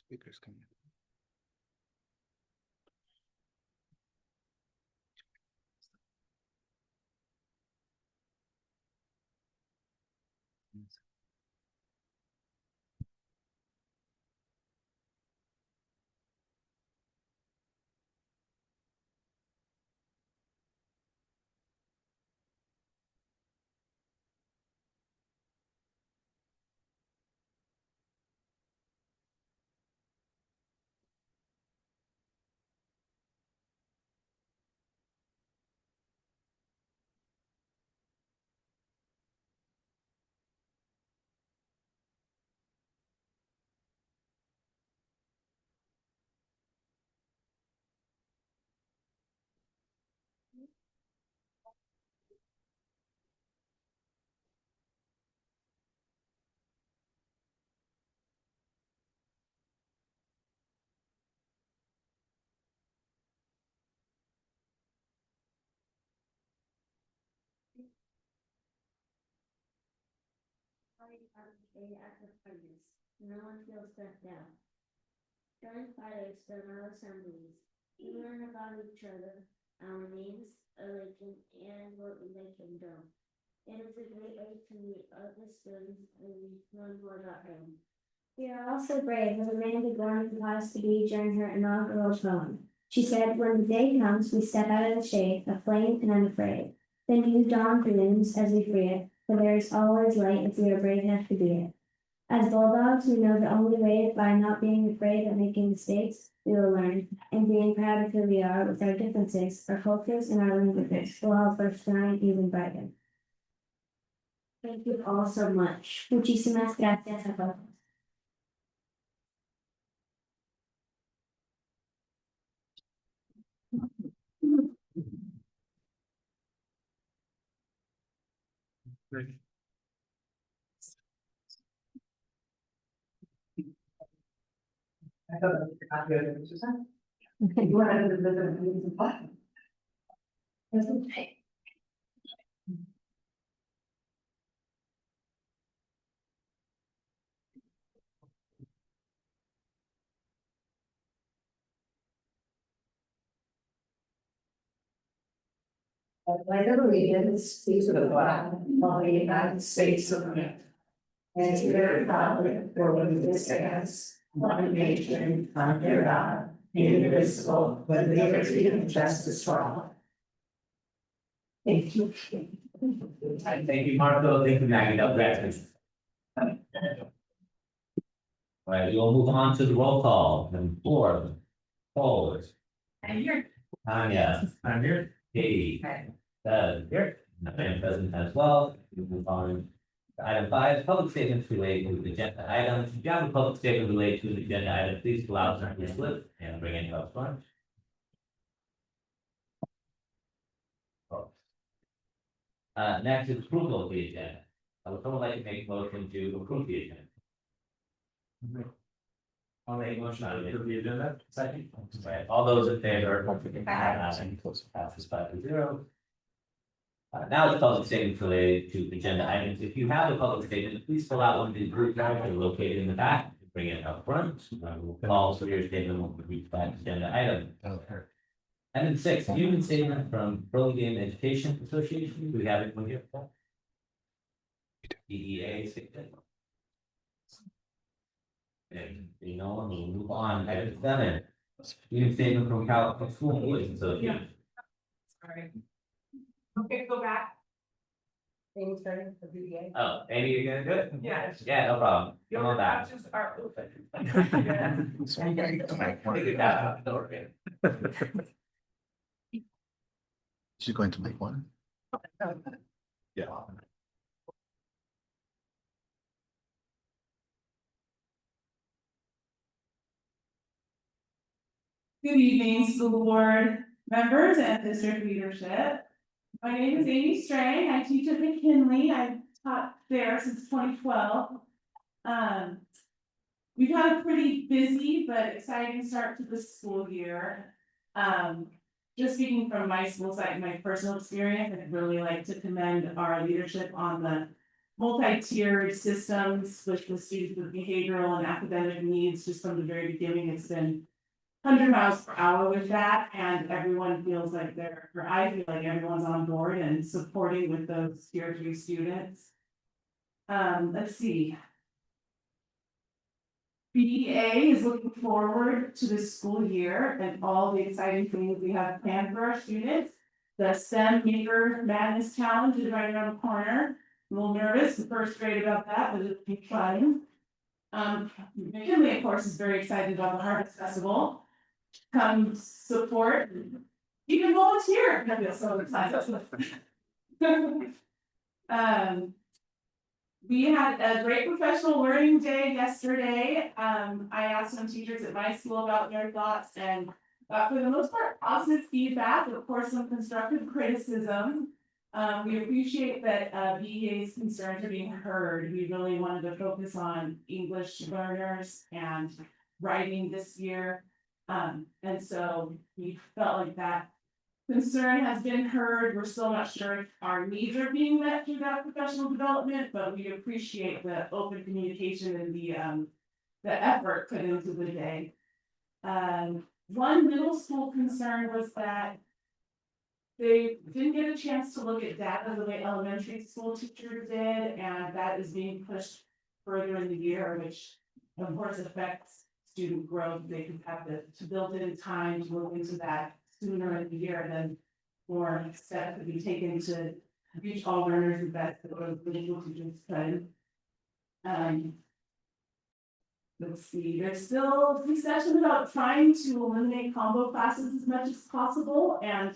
Speakers coming. No one feels left out. During Fridays, there are assemblies. We learn about each other, our names, religion, and what they can do. It is a great way to meet other students and learn more about them. We are also brave as Amanda Gorman taught us to be during her inaugural poem. She said, "When the day comes, we step out of the shade, aflame and unafraid. The new dawn blooms as we free it, for there is always light if we are brave enough to be it. As bulldogs, we know the only way is by not being afraid of making mistakes, we will learn, and being proud of who we are with our differences, our cultures, and our languages will help us shine even brighter." Thank you all so much. Muchísimas gracias a todos. Like allegiance to the flag of the United States of America, and to the republic for which it stands, one nation under God, indivisible, with liberty and justice for all. Thank you. Thank you, Marco. Thank you, Maggie. That was excellent. All right, we will move on to the roll call. Number 4, Paul. I'm here. Tanya. I'm here. Katie. Okay. Doug. Here. I am present as well. We move on to item 5, public statements related to the agenda items. If you have a public statement related to the agenda item, please fill out your slip and bring it up front. Next is approval of the agenda. I would someone like to make a motion to approve the agenda. I'll make a motion to approve the agenda. Second. Right, all those in favor? Passes 5-0. Now it's public statements related to agenda items. If you have a public statement, please fill out one of these group drives that are located in the back. Bring it up front. We'll call for your statement will reach that agenda item. And then 6, union statement from Burlingame Education Association. Do we have anyone here? DEA statement. And you know, we'll move on. Item 7, union statement from California School Employees Association. Sorry. Okay, go back. Amy starting for VBA. Oh, Amy, you're gonna do it? Yeah. Yeah, no problem. Come on back. Questions are open. So you gotta get to my Take it down. Don't worry. She's going to make one. Yeah. Good evening, school board members and district leadership. My name is Amy Strang. I teach at McKinley. I've taught there since 2012. We've had a pretty busy but exciting start to the school year. Just speaking from my school side and my personal experience, I'd really like to commend our leadership on the multi-tiered systems with the students with behavioral and academic needs. Just from the very beginning, it's been 100 miles per hour with that, and everyone feels like I feel like everyone's on board and supporting with those tier 3 students. Let's see. BEA is looking forward to this school year and all the exciting things we have planned for our students. The STEM Maker Madness Challenge is right around the corner. I'm a little nervous in first grade about that, but it'll be fun. McKinley, of course, is very excited about the Harvest Festival. Come support, you can volunteer. I feel so excited. We had a great professional learning day yesterday. I asked some teachers at my school about their thoughts and for the most part, positive feedback, of course, some constructive criticism. We appreciate that BEA's concerns are being heard. We really wanted to focus on English learners and writing this year. And so we felt like that concern has been heard. We're still not sure if our needs are being met through that professional development, but we appreciate the open communication and the effort put into the day. One middle school concern was that they didn't get a chance to look at data the way elementary school teachers did, and that is being pushed further in the year, which of course affects student growth. They could have to build in time to look into that sooner in the year, and then more steps could be taken to reach all learners and best that the individual teachers could. Let's see, there's still discussion about trying to eliminate combo classes as much as possible and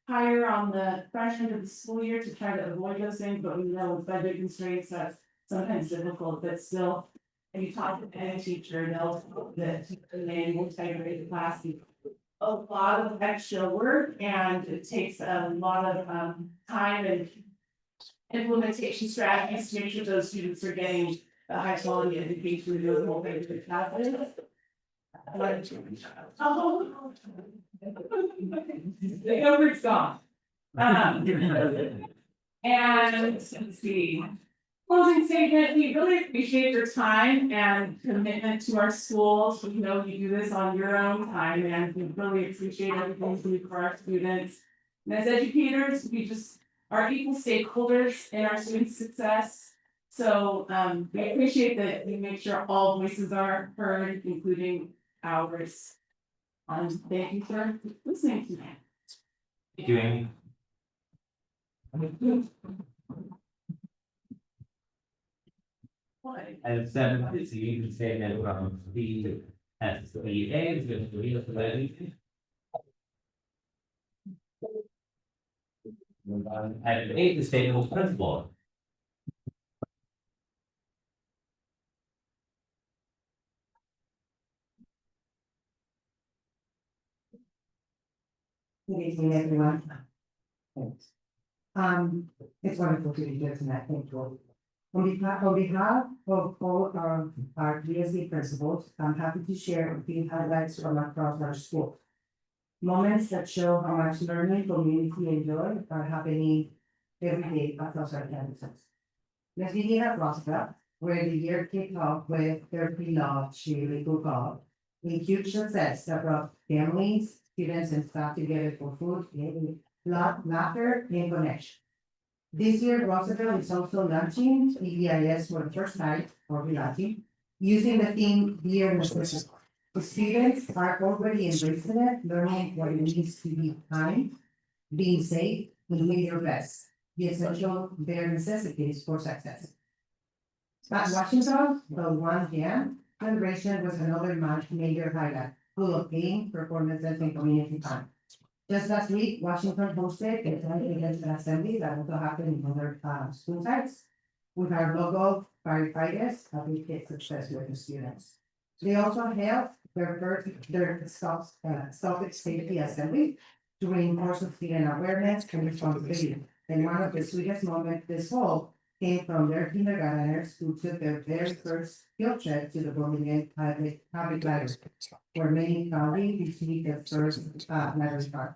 higher on the freshman of the school year to try to avoid those things, but we know with budget constraints that's sometimes difficult, but still. If you talk to any teacher, they'll that they will integrate the class. A lot of extra work and it takes a lot of time and implementation strategies to make sure those students are getting a high quality education in those multi-tiered classes. Oh, the over's gone. And let's see. Closing statement, we really appreciate your time and commitment to our schools. We know you do this on your own time and we really appreciate everything you do for our students. And as educators, we just are equal stakeholders in our students' success. So we appreciate that you make sure all voices are heard, including ours. Thank you for listening to me. Thank you, Amy. Item 7 is the union statement from the SBA, is going to read us the letter. Item 8, the statement of principal. Good evening, everyone. Thanks. It's wonderful to be here tonight, thank you. On behalf of all of our PSC principals, I'm happy to share a few highlights from across our school. Moments that show how much learning, community, and joy are happening every day across our campuses. Let's begin at Roosevelt, where the year kicked off with their pre-law cheerleading cook-off, a huge success that brought families, students, and staff together for food, laughter, and connection. This year, Roosevelt is also launching EBIS for the first time, or relaunching, using the theme Beer Necessity. The students are already embracing it, learning what it means to be kind, being safe, and doing your best, the essential bare necessities for success. At Washington, the 1 p.m. celebration was another major highlight, full of game, performances, and community time. Just last week, Washington hosted a against assembly that also happened in other school sites with our local firefighters, a big success with the students. They also held their self safety assembly to reinforce the student awareness and responsibility. And one of the sweetest moments this fall came from their kindergartners who took their very first field trip to the Burlingame public library, where many proudly received their first library card.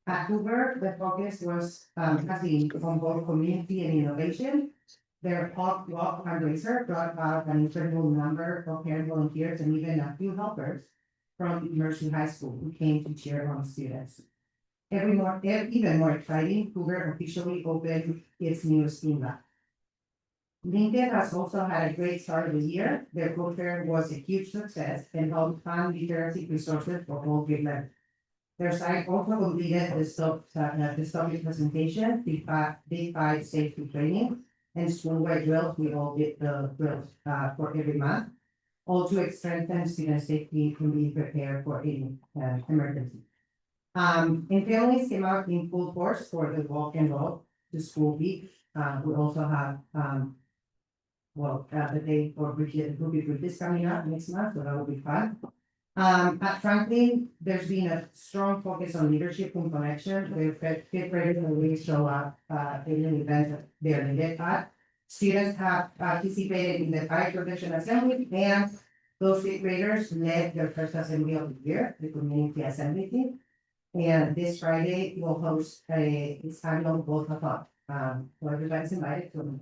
At Hoover, the focus was has been on both community and innovation. Their Hawk Walk fundraiser brought about an incredible number of parent volunteers and even a few helpers from Mercy High School who came to cheer on students. Even more exciting, Hoover officially opened its new STEAM lab. Lincoln has also had a great start of the year. Their book fair was a huge success and held fun literacy resources for all grade levels. Their site also completed the study presentation, Big Five safety training, and school-wide drills. We all did the drills for every month, all to strengthen student safety and be prepared for any emergency. And families came out in full force for the walk and roll to school week. We also have the day for Bridget, will be Bridget's coming up next month, so that will be fun. At Franklin, there's been a strong focus on leadership and connection. We've got fifth graders who really show up in an event that they're needed at. Students have participated in the fire protection assembly, and those fifth graders led their first assembly of the year, the community assembly team. And this Friday, we'll host its annual walkathon. So everybody's invited to.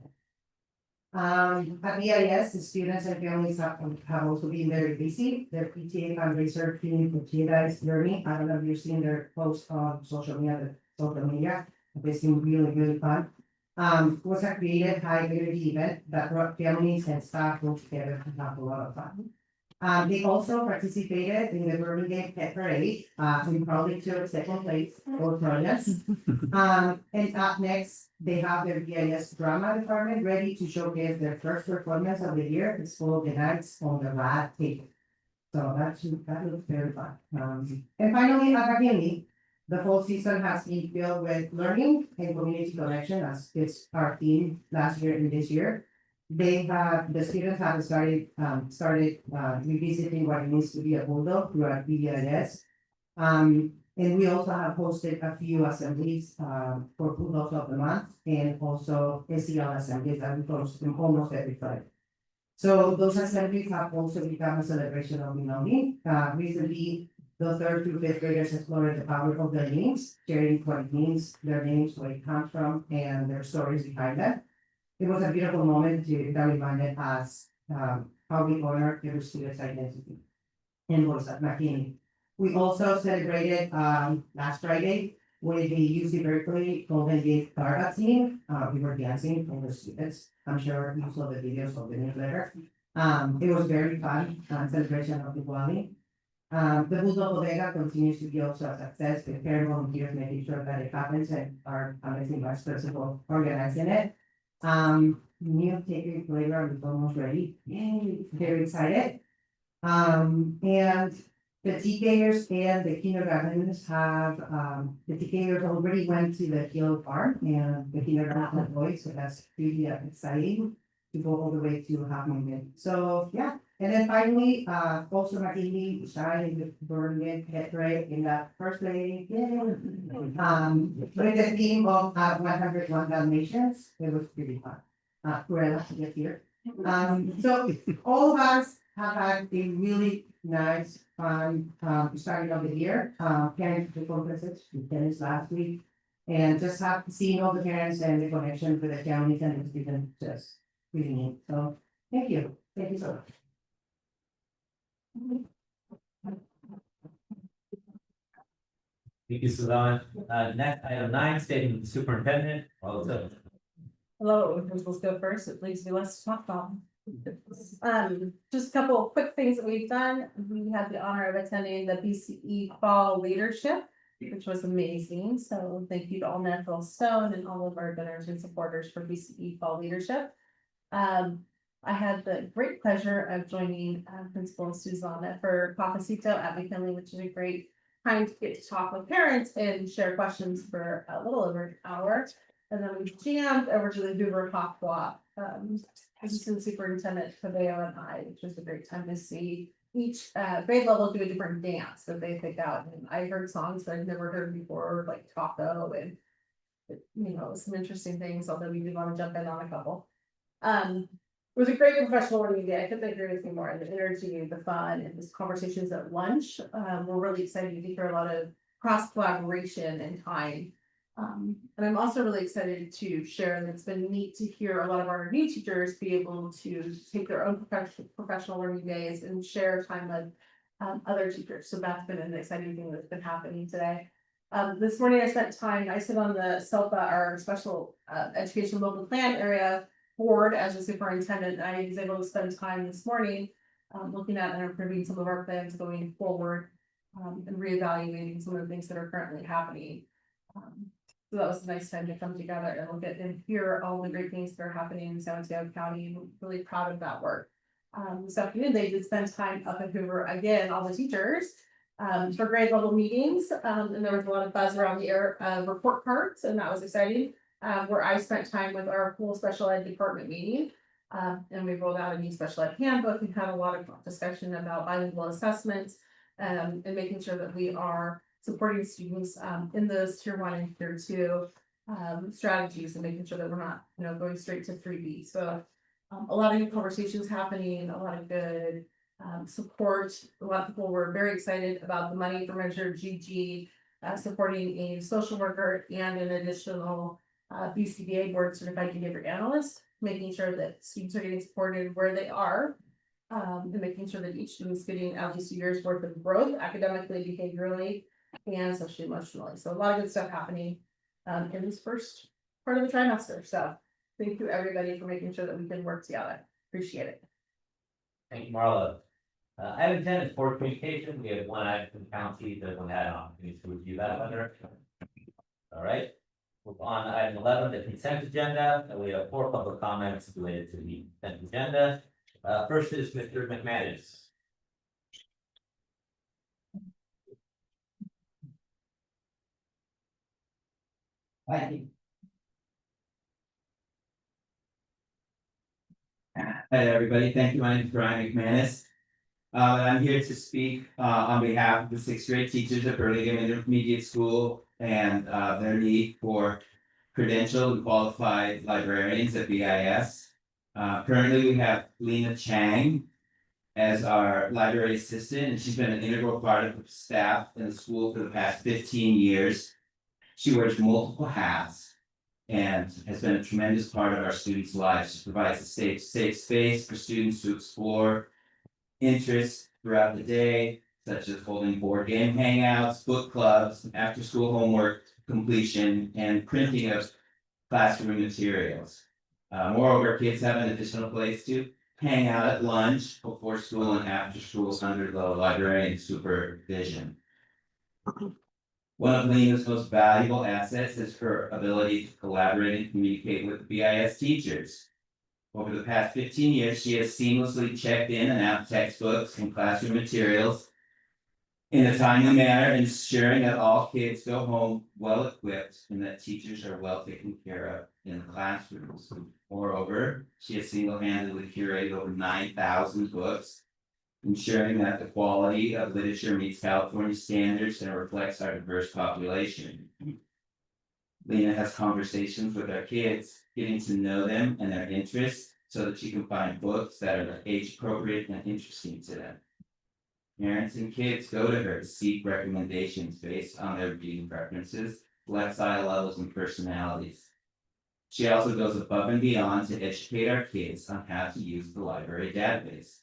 At BIS, the students and families have also been very busy. Their PTA fundraiser team for Jada is learning. I don't know if you've seen their posts on social media, They seem really fun. Was a creative high energy event that brought families and staff all together to have a lot of fun. They also participated in the Burlingame Pet Parade, and probably took second place for projects. And up next, they have their BIS drama department ready to showcase their first performance of the year. It's called The Nights on the Rat Table. So that looks very fun. And finally, at McKinley, the fall season has been filled with learning and community connection, as it's our theme last year and this year. The students have started revisiting what it means to be a bulldog through our BBIS. And we also have hosted a few assemblies for Bulldogs of the Month and also SEL assemblies that we host almost every Friday. So those assemblies have also become a celebration of belonging. Recently, the third through fifth graders explored the power of their names, sharing what it means, their names, where it comes from, and their stories behind them. It was a beautiful moment that reminded us how we honor every student's identity and voice at McKinney. We also celebrated last Friday with the UC Berkeley Golden Gate Garda team. We were dancing for the students. I'm sure you saw the videos of the newsletter. It was very fun celebration of Diwali. The Bulldog Bodega continues to be also a success with parent volunteers making sure that it happens and our amazing vice principal organizing it. New catering flavor is almost ready. Yay, very excited. And the TKers and the kindergartners have, the TKers already went to the Hill Farm and the kindergarten boys, so that's really exciting to go all the way to Half Moon. So, yeah. And then finally, also McKinley shined in the Burlingame Pet Parade in that first lady. With the theme of 101 Dalmatians, it was pretty fun. Cruella to get here. So all of us have had a really nice, fun starting of the year. Parent conferences, we finished last week. And just have seen all the parents and the connection with the families and the students just really neat. So thank you. Thank you so much. Thank you, Suzanne. Next, item 9, statement of the superintendent. Hello, let's go first. It leaves me less to talk about. Just a couple of quick things that we've done. We had the honor of attending the BCE Fall Leadership, which was amazing. So thank you to all Natural Stone and all of our donors and supporters for BCE Fall Leadership. I had the great pleasure of joining Principal Susanna for Cafecito at McKinley, which is a great time to get to talk with parents and share questions for a little over an hour. And then we jammed over to the Hoover Hawk Walk. Assistant Superintendent Paveo and I, which was a great time to see each grade level do a different dance that they picked out. And I heard songs that I'd never heard before, like Taco and some interesting things, although we did want to jump in on a couple. It was a great professional learning day. I couldn't agree with you more. And the energy, the fun, and just conversations at lunch. We're really excited to hear a lot of cross collaboration and time. And I'm also really excited to share that it's been neat to hear a lot of our new teachers be able to take their own professional learning days and share time with other teachers. So that's been an exciting thing that's been happening today. This morning I sit on the SELPA, our special education local plan area board as a superintendent. I was able to spend time this morning looking at and improving some of our plans going forward and reevaluating some of the things that are currently happening. So that was a nice time to come together and look at and hear all the great things that are happening in San Mateo County. I'm really proud of that work. This afternoon, they did spend time up at Hoover again, all the teachers, for grade level meetings. And there was a lot of buzz around the air report cards, and that was exciting. Where I spent time with our full special ed department meeting. And we rolled out a new special ed handbook and had a lot of discussion about bilingual assessments and making sure that we are supporting students in those tier 1 and tier 2 strategies and making sure that we're not, going straight to 3B. So a lot of new conversations happening, a lot of good support. A lot of people were very excited about the money for Measure GG, supporting a social worker and an additional BCBA board certified behavior analyst, making sure that students are getting supported where they are. And making sure that each student is getting at least a year's worth of growth academically, behaviorally, and socially emotionally. So a lot of good stuff happening in this first part of the trimester. So thank you everybody for making sure that we can work together. Appreciate it. Thank you, Marla. Item 10 is board communication. We have one item from the county that one had an opportunity to review that under. All right. Move on to item 11, the consent agenda. And we have 4 public comments related to the consent agenda. First is Mr. McManus. Hi, everybody. Thank you. My name is Brian McManus. I'm here to speak on behalf of the 6th grade teachers at Burlingame Intermediate School and their need for credentialed and qualified librarians at BIS. Currently, we have Lena Chang as our library assistant, and she's been an integral part of the staff in the school for the past 15 years. She wears multiple hats and has been a tremendous part of our students' lives. She provides a safe space for students to explore interests throughout the day, such as holding board game hangouts, book clubs, after-school homework completion, and printing of classroom materials. Moreover, kids have an additional place to hang out at lunch, before school, and after school under the librarian's supervision. One of Lena's most valuable assets is her ability to collaborate and communicate with BIS teachers. Over the past 15 years, she has seamlessly checked in and out textbooks and classroom materials in a timely manner, ensuring that all kids go home well equipped and that teachers are well taken care of in the classrooms. Moreover, she has single-handedly curated over 9,000 books, ensuring that the quality of literature meets California standards and reflects our diverse population. Lena has conversations with our kids, getting to know them and their interests so that she can find books that are age appropriate and interesting to them. Parents and kids go to her to seek recommendations based on their reading preferences, lexile levels, and personalities. She also goes above and beyond to educate our kids on how to use the library database.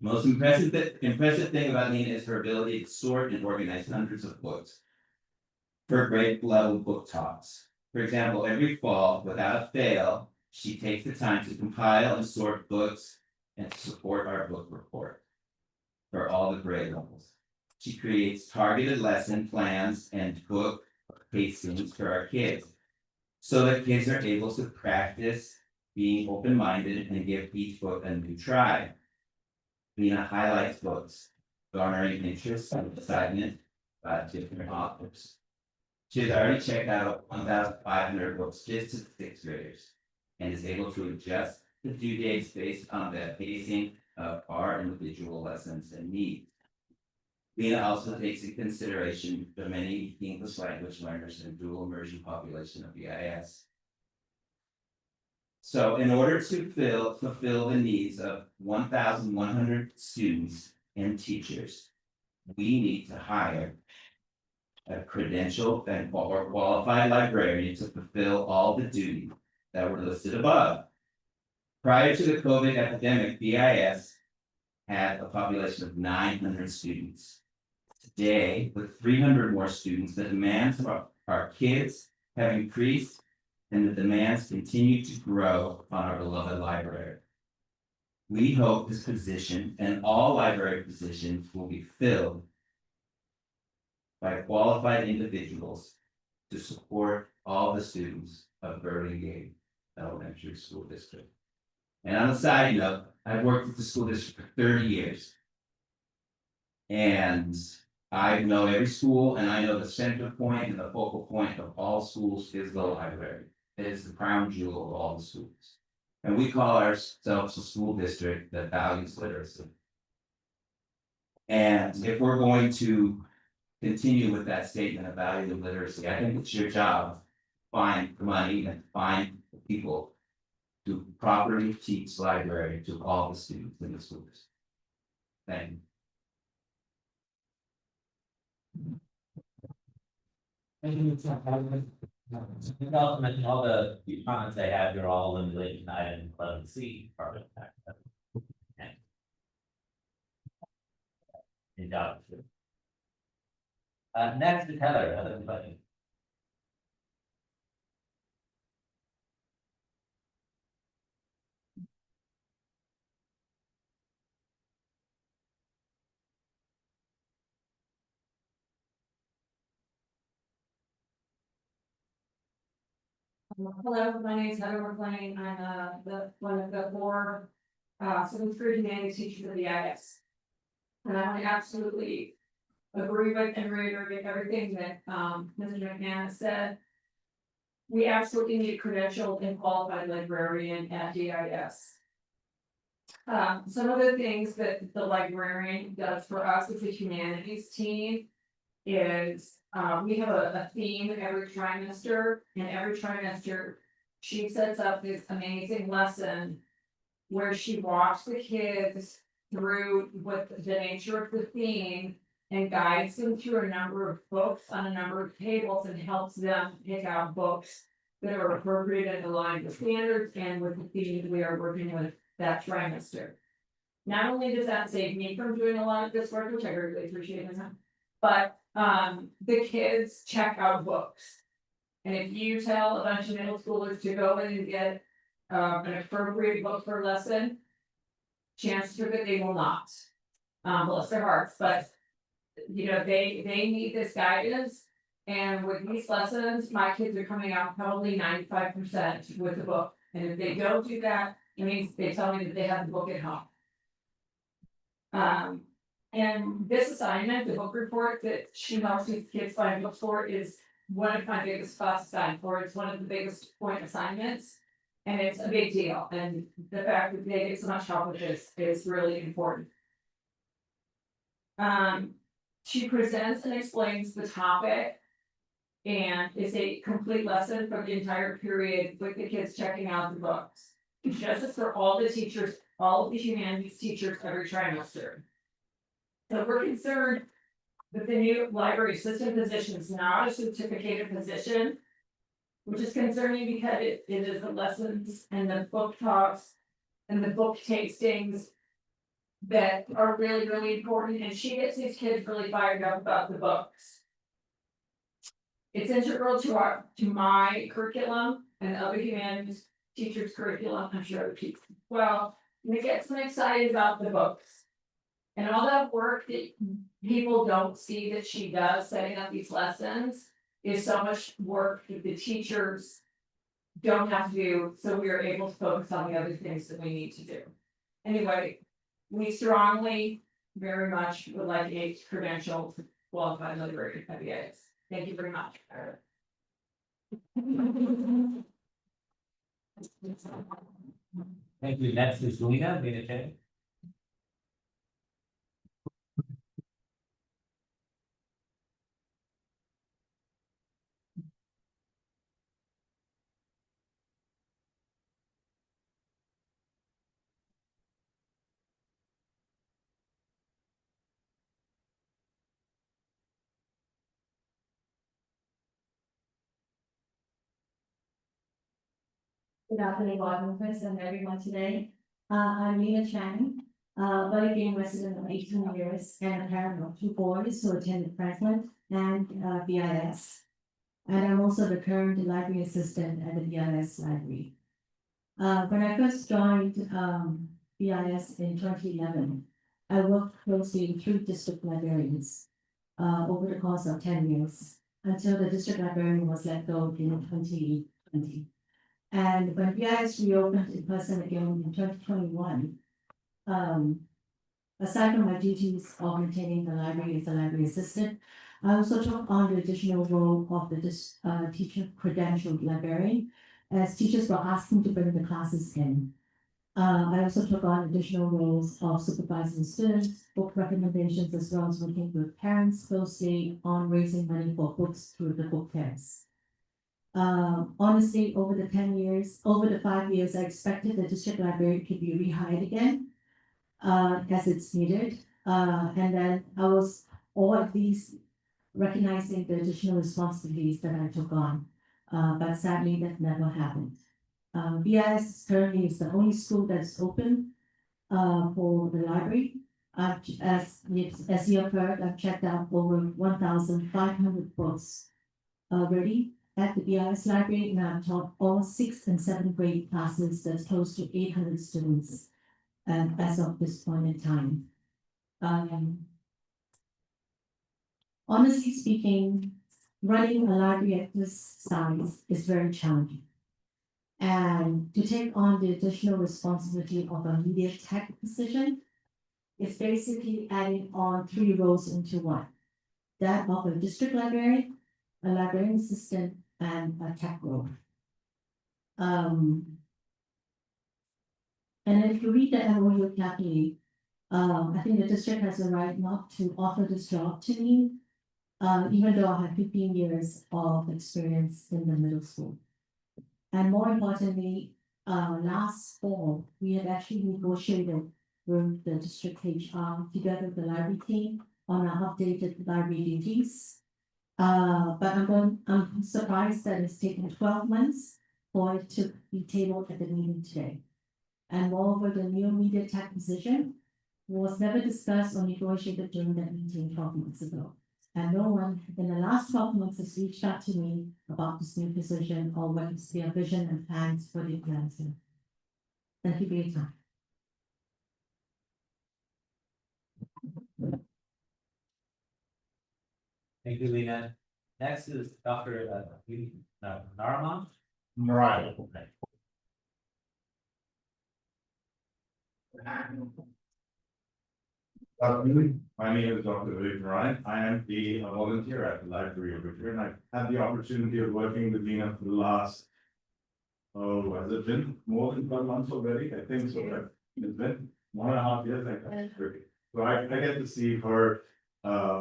Most impressive thing about Lena is her ability to sort and organize hundreds of books for grade level book talks. For example, every fall, without fail, she takes the time to compile and sort books and to support our book report for all the grade levels. She creates targeted lesson plans and book pacings for our kids, so that kids are able to practice being open-minded and give each book a new try. Lena highlights books, garnering interest and excitement by different authors. She has already checked out 1,500 books just to sixth graders and is able to adjust the due dates based on the pacing of our individual lessons and needs. Lena also takes into consideration the many English language learners and dual immersion population of BIS. So in order to fulfill the needs of 1,100 students and teachers, we need to hire a credentialed and or qualified librarian to fulfill all the duties that were listed above. Prior to the COVID epidemic, BIS had a population of 900 students. Today, with 300 more students, the demands of our kids have increased and the demands continue to grow on our beloved library. We hope this position and all library positions will be filled by qualified individuals to support all the students of Burlingame Elementary School District. And on a side note, I've worked at the school district for 30 years. And I know every school and I know the center point and the focal point of all schools is the library. It is the crown jewel of all the schools. And we call ourselves a school district that values literacy. And if we're going to continue with that statement of value of literacy, I think it's your job to find the money and find the people to properly teach library to all the students in the schools. Thank you. You can also mention all the comments I have, you're all in relation to item 11C, part of that. Good job. Next is Heather, Heather, buddy. Hello, my name is Heather McLean. I'm one of the four seventh grade humanities teachers of the IS. And I absolutely agree with and reiterate everything that Mr. McMahon said. We absolutely need a credentialed and qualified librarian at DIS. Some of the things that the librarian does for us as a humanities team is we have a theme every trimester, and every trimester she sets up this amazing lesson where she walks the kids through what the nature of the theme and guides them through a number of books on a number of tables and helps them pick out books that are appropriate and aligned with standards and with the theme we are working with that trimester. Not only does that save me from doing a lot of this work, which I really appreciate, but the kids check out books. And if you tell a bunch of middle schoolers to go in and get an appropriate book for a lesson, chances are that they will not. Bless their hearts, but you know, they need this guidance. And with these lessons, my kids are coming out probably 95% with the book. And if they don't do that, it means they tell me that they have the book at home. And this assignment, the book report that she helps these kids find books for, is one of my biggest class assignments for. It's one of the biggest point assignments. And it's a big deal. And the fact that they get so much help with this is really important. She presents and explains the topic. And it's a complete lesson for the entire period with the kids checking out the books. It's just for all the teachers, all of the humanities teachers every trimester. So we're concerned that the new library assistant position is not a certificated position, which is concerning because it is the lessons and the book talks and the book tastings that are really, really important. And she gets these kids really fired up about the books. It's integral to my curriculum and other humanities teachers' curriculum. I'm sure other teachers as well. And it gets them excited about the books. And all that work that people don't see that she does setting up these lessons is so much work that the teachers don't have to do, so we are able to focus on the other things that we need to do. Anyway, we strongly, very much would like a credentialed qualified librarian at the IS. Thank you very much. Thank you. Next is Lena, J. Good afternoon, board members and everyone today. I'm Lena Chang, Burlingame resident of 18 years and a parent of 2 boys who attended Franklin and BIS. And I'm also the current library assistant at the BIS library. When I first joined BIS in 2011, I worked closely with 3 district librarians over the course of 10 years until the district librarian was let go in 2020. And when BIS reopened in person again in 2021, aside from my duties of maintaining the library as a library assistant, I also took on the additional role of the teacher credentialed librarian, as teachers were asking to bring the classes in. I also took on additional roles of supervising students, book recommendations, as well as working with parents closely on raising money for books through the book fairs. Honestly, over the 5 years, I expected the district library could be rehired again, as it's needed. And then I was all at least recognizing the additional responsibilities that I took on. But sadly, that never happened. BIS currently is the only school that's open, for the library. As you have heard, I've checked out over 1,500 books already at the BIS library, and I've taught all 6th and 7th grade classes. That's close to 800 students as of this point in time. Honestly speaking, running a library at this size is very challenging. And to take on the additional responsibility of a media tech position is basically adding on 3 roles into one. That of a district librarian, a librarian assistant, and a tech role. And if you read the MOU carefully, I think the district has a right not to offer this job to me, even though I have 15 years of experience in the middle school. And more importantly, last fall, we had actually negotiated with the district HR together with the library team on our updated library duties. But I'm surprised that it's taken 12 months for it to be tabled at the meeting today. And moreover, the new media tech position was never discussed or negotiated during that meeting 12 months ago. And no one in the last 12 months has reached out to me about this new position or what is their vision and plans for the advancement. Thank you for your time. Thank you, Lena. Next is Dr. Naraman. Right. My name is Dr. Vivek Ryan. I am a volunteer at the Library of Victoria, and I had the opportunity of working with Lena for the last, has it been more than 12 months already? I think so, right? It's been 1.5 years, I think. So I get to see her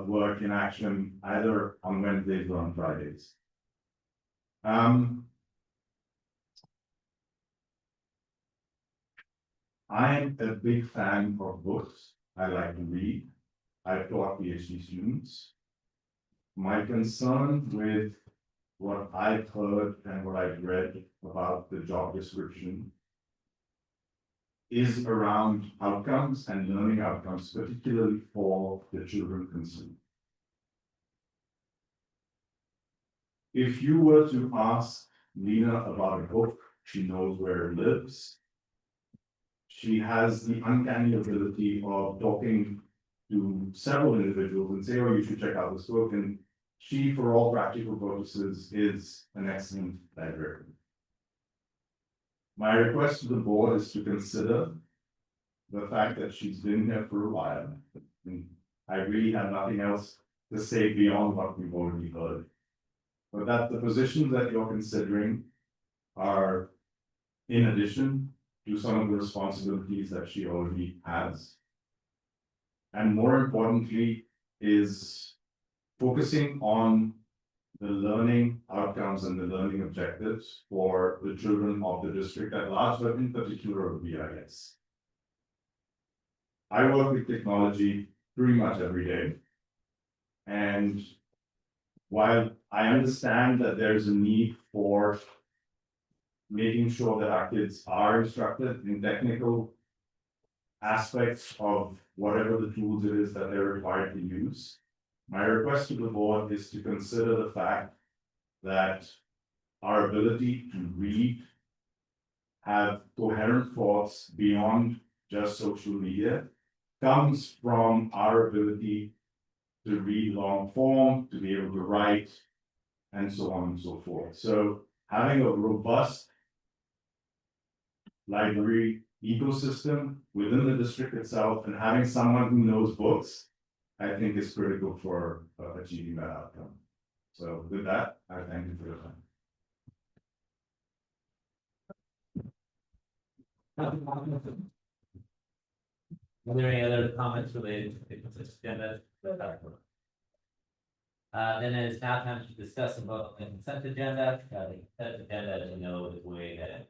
work in action either on Wednesdays or on Fridays. I'm a big fan of books. I like to read. I've taught PhD students. My concern with what I've heard and what I've read about the job description is around outcomes and learning outcomes, particularly for the children concerned. If you were to ask Lena about a book, she knows where it lives. She has the uncanny ability of talking to several individuals and say, oh, you should check out this book. And she, for all practical purposes, is an excellent librarian. My request to the board is to consider the fact that she's been here for a while. And I really have nothing else to say beyond what we've already heard. but that the positions that you're considering are in addition to some of the responsibilities that she already has. And more importantly, is focusing on the learning outcomes and the learning objectives for the children of the district at large, but in particular of BIS. I work with technology pretty much every day. And while I understand that there's a need for making sure that our kids are instructed in technical aspects of whatever the tools it is that they're required to use, my request to the board is to consider the fact that our ability to read, have coherent thoughts beyond just social media, comes from our ability to read long form, to be able to write, and so on and so forth. So having a robust library ecosystem within the district itself and having someone who knows books, I think is critical for achieving that outcome. So with that, I thank you for your time. Are there any other comments related to this agenda? Then it is now time to discuss and vote on the consent agenda. The consent agenda, as you know, is a way that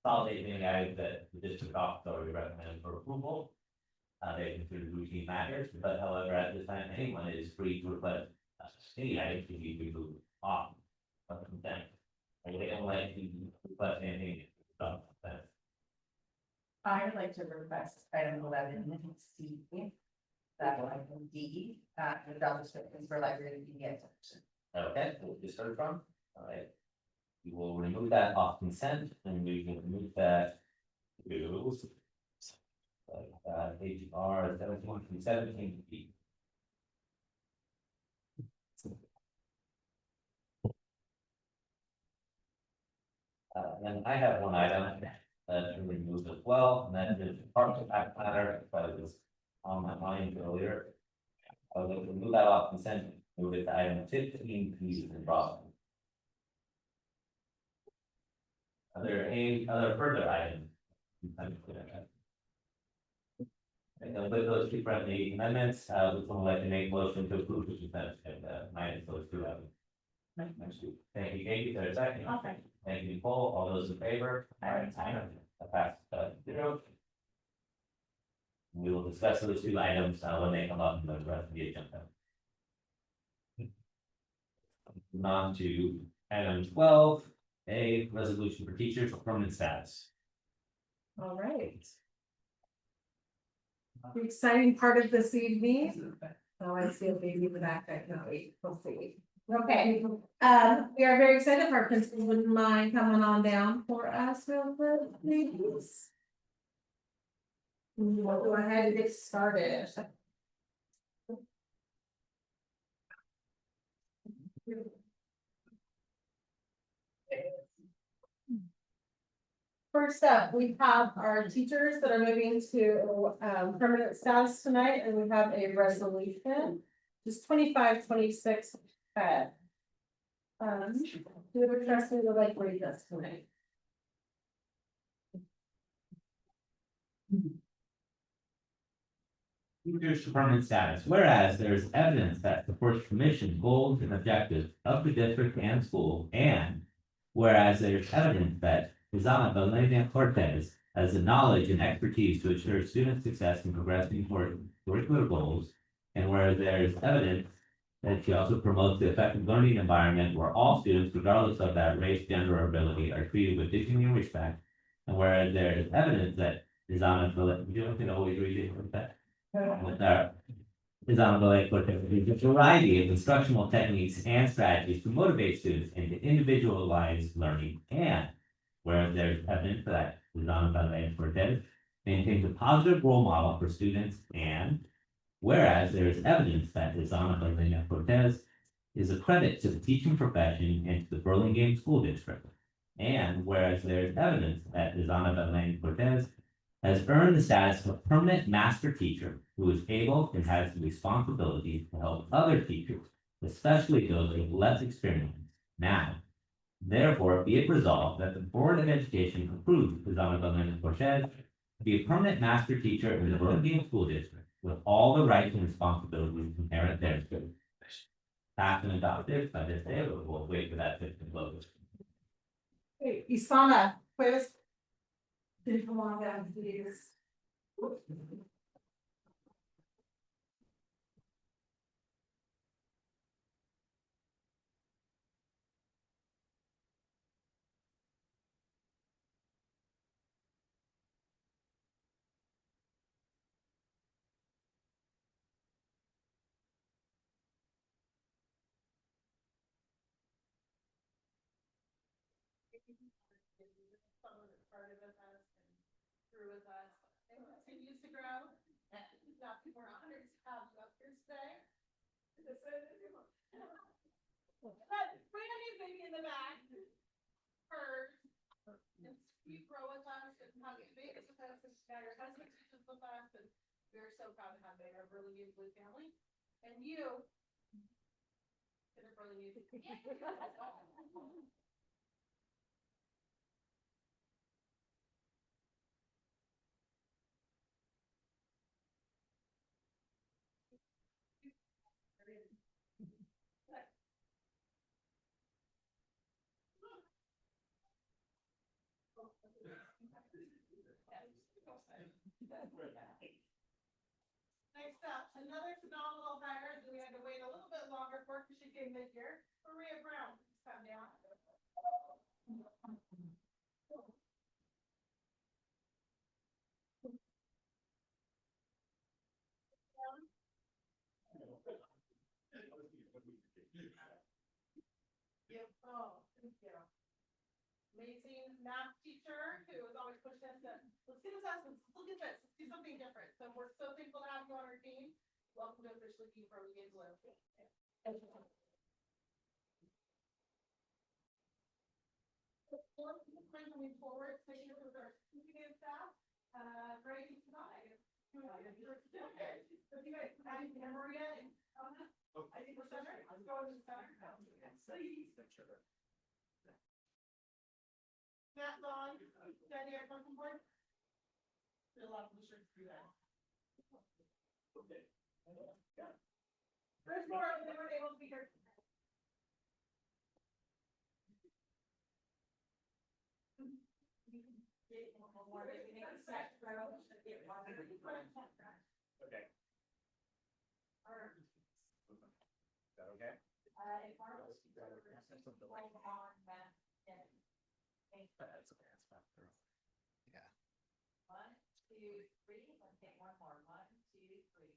consolidating items that the district office already recommended for approval. They consider routine matters, but however, at this time, anyone is free to request any item to be removed off of consent. And they don't like to request anything from consent. I would like to request item 11C, that item D, the job descriptions for library media section. Okay, we'll just start from, all right. We will remove that off consent and we can remove that to. HR 17 from 17B. And I have one item to remove as well, and that is part of that matter, but it was on my mind earlier. I would like to remove that off consent, move it to item 15, pieces and process. Are there any other further items? And with those two friendly amendments, would someone like to make a motion to approve the consent agenda minus those two items? Thank you, Katie, there's a second. Okay. Thank you, Nicole, all those in favor? Aye. Pass, 0. We will discuss those two items when they come up in the rest of the agenda. On to item 12, a resolution for teachers of permanent status. All right. The exciting part of this evening. Oh, I see a baby in the back. I cannot wait. We'll see. Okay, we are very excited. If our principal wouldn't mind coming on down for us real quick, please. We'll go ahead and get started. First up, we have our teachers that are moving to permanent status tonight, and we have a resolution. Just 25-26. Whoever trusts me would like to read this tonight. Teachers to permanent status, whereas there is evidence that supports the mission, goals, and objectives of the district and school, and whereas there is evidence that Izana Belena Cortez has the knowledge and expertise to ensure student success in progressing toward curricular goals, and whereas there is evidence that she also promotes the effective learning environment where all students, regardless of that race, gender, or ability, are treated with dignity and respect, and whereas there is evidence that Izana Belena, you can always read it with that. With our Izana Belena Cortez, a variety of instructional techniques and strategies to motivate students into individualized learning, and where there's evidence that Izana Belena Cortez maintains a positive role model for students, and whereas there is evidence that Izana Belena Cortez is a credit to the teaching profession and to the Burlingame School District, and whereas there is evidence that Izana Belena Cortez has earned the status of a permanent master teacher who is able and has the responsibility to help other teachers, especially those with less experience, Now, therefore, be it resolved that the Board of Education approves Isabel Hernandez Cortez to be a permanent master teacher in the Burlingame School District with all the rights and responsibilities inherent thereto. Passed and adopted by this day, but we'll wait for that to close. Hey, Isana, puedes. Did you want to please? Someone that started with us and grew with us, and continues to grow, and now people are honored to have you up here today. But Brandy maybe in the back, her, and you grow with us and have you made it with us, and now your husband teaches with us, and we're so proud to have you in our Burlingame Blue family, and you. In our Burlingame. Next up, another phenomenal hire that we had to wait a little bit longer for because she came mid-year. Maria Brown, please come down. Yep. Oh, thank you. Amazing math teacher who was always pushing us to, let's get assessments, let's look at this, let's do something different. So we're so thankful to have you on our team. Welcome to officially be Burlingame Blue. Moving forward, thank you for our teaching and staff. Great tonight. If you guys, Maria and I think we're center. Let's go to the center. Please. Matt Vaughn, Danny, our welcome board. There's a lot of shirts through that. Okay. There's more of them, they weren't able to be here. Okay. Is that okay? That's okay, that's fine. Yeah. 1, 2, 3, let's take one more. 1, 2, 3.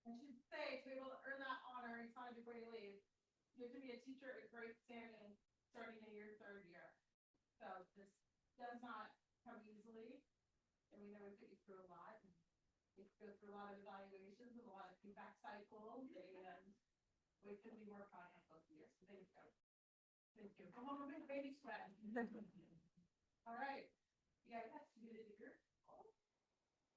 I should say, to be able to earn that honor, it's not before you leave. You have to be a teacher at great standing starting in your 3rd year. So this does not come easily. And we know we put you through a lot. You go through a lot of evaluations with a lot of feedback cycles, and we couldn't be more proud of both years. So thank you. Thank you. Come on, make baby sweat. All right. Yeah, that's good to hear.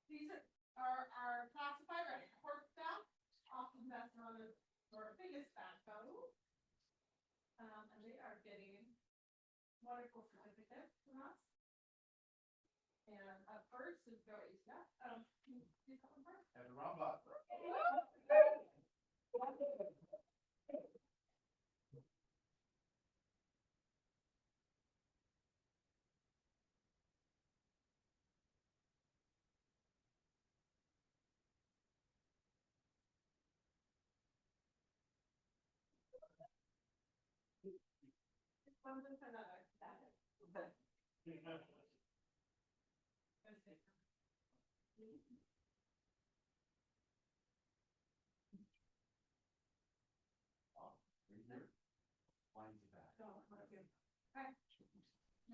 These are our classified or support staff, often that's known as our biggest backbone. And they are getting wonderful certificates from us. And up first is Joey Steph. Can you come first? And the wrong button. One to another.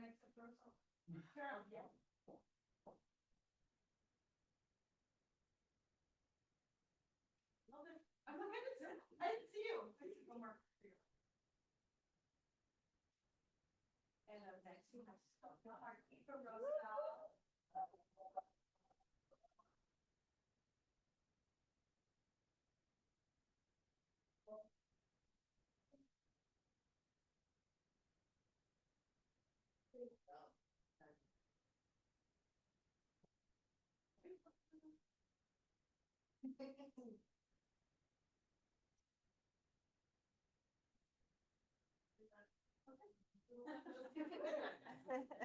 next to Russell. Sure, yeah. I'm like, I didn't see you. I see one more. And next we have our keeper Roosevelt.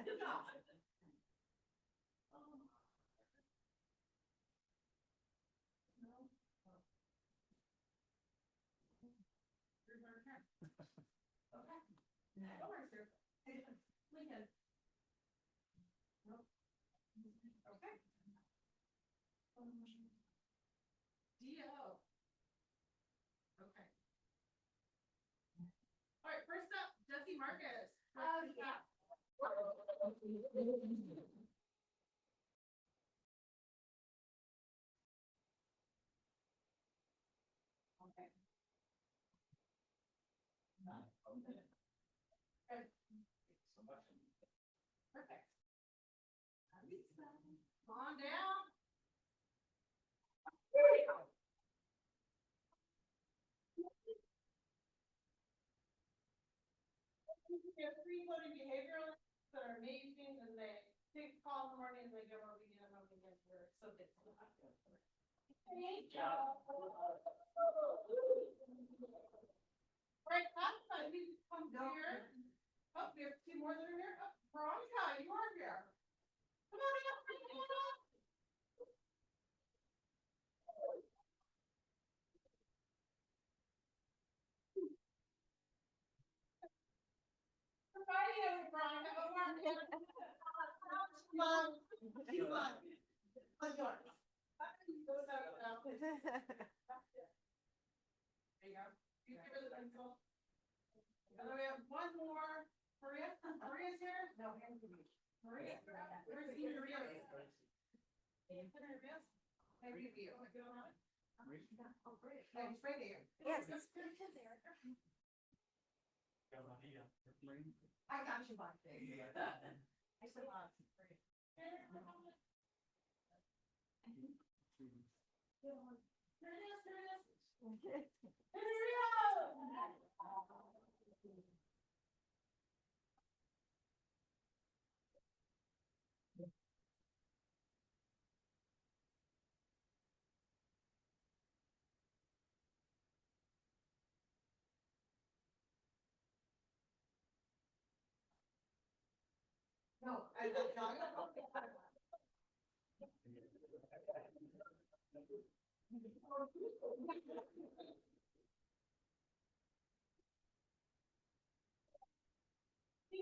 Good job. Okay. No worries, sir. Lincoln. Nope. Okay. DO. Okay. All right, first up, Jesse Marcus. Yeah. Okay. Good. Perfect. Come on down. There we go. We have three learning behavioralists that are amazing, and they take a call in the morning, and they go over again, and over again. We're so good. Thank you. Right, last time we come here. Oh, we have two more that are here. Oh, Veronica, you are here. Come on up, come on up. Friday, Veronica, over here. Come on. Come on. Let's go. There you go. You give her the pencil. And then we have one more. Maria? Maria's here? No, Maria. Where's Maria? Hey, you. Oh, great. Oh, it's right there. Yes. It's there. I got you back there. I said, no, I don't know. Thank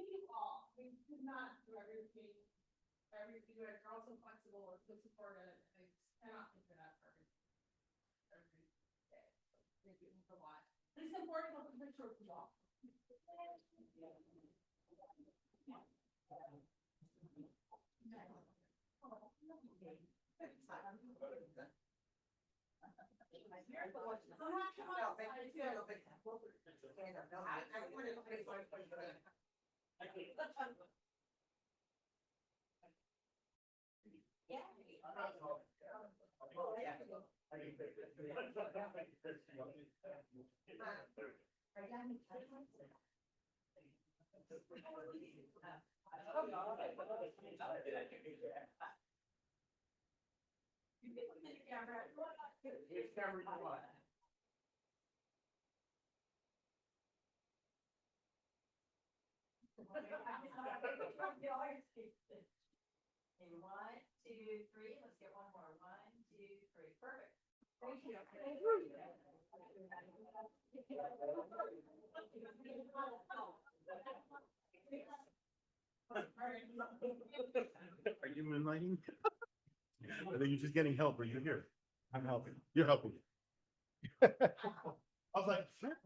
you all. We could not do everything. You guys are also flexible and so supportive. I cannot think of that for every day. Thank you a lot. Please come forward and help the picture with you all. In 1, 2, 3, let's get one more. 1, 2, 3, perfect. Thank you. Are you moonlighting? I think you're just getting help, or you're here. I'm helping. You're helping. I was like, sure.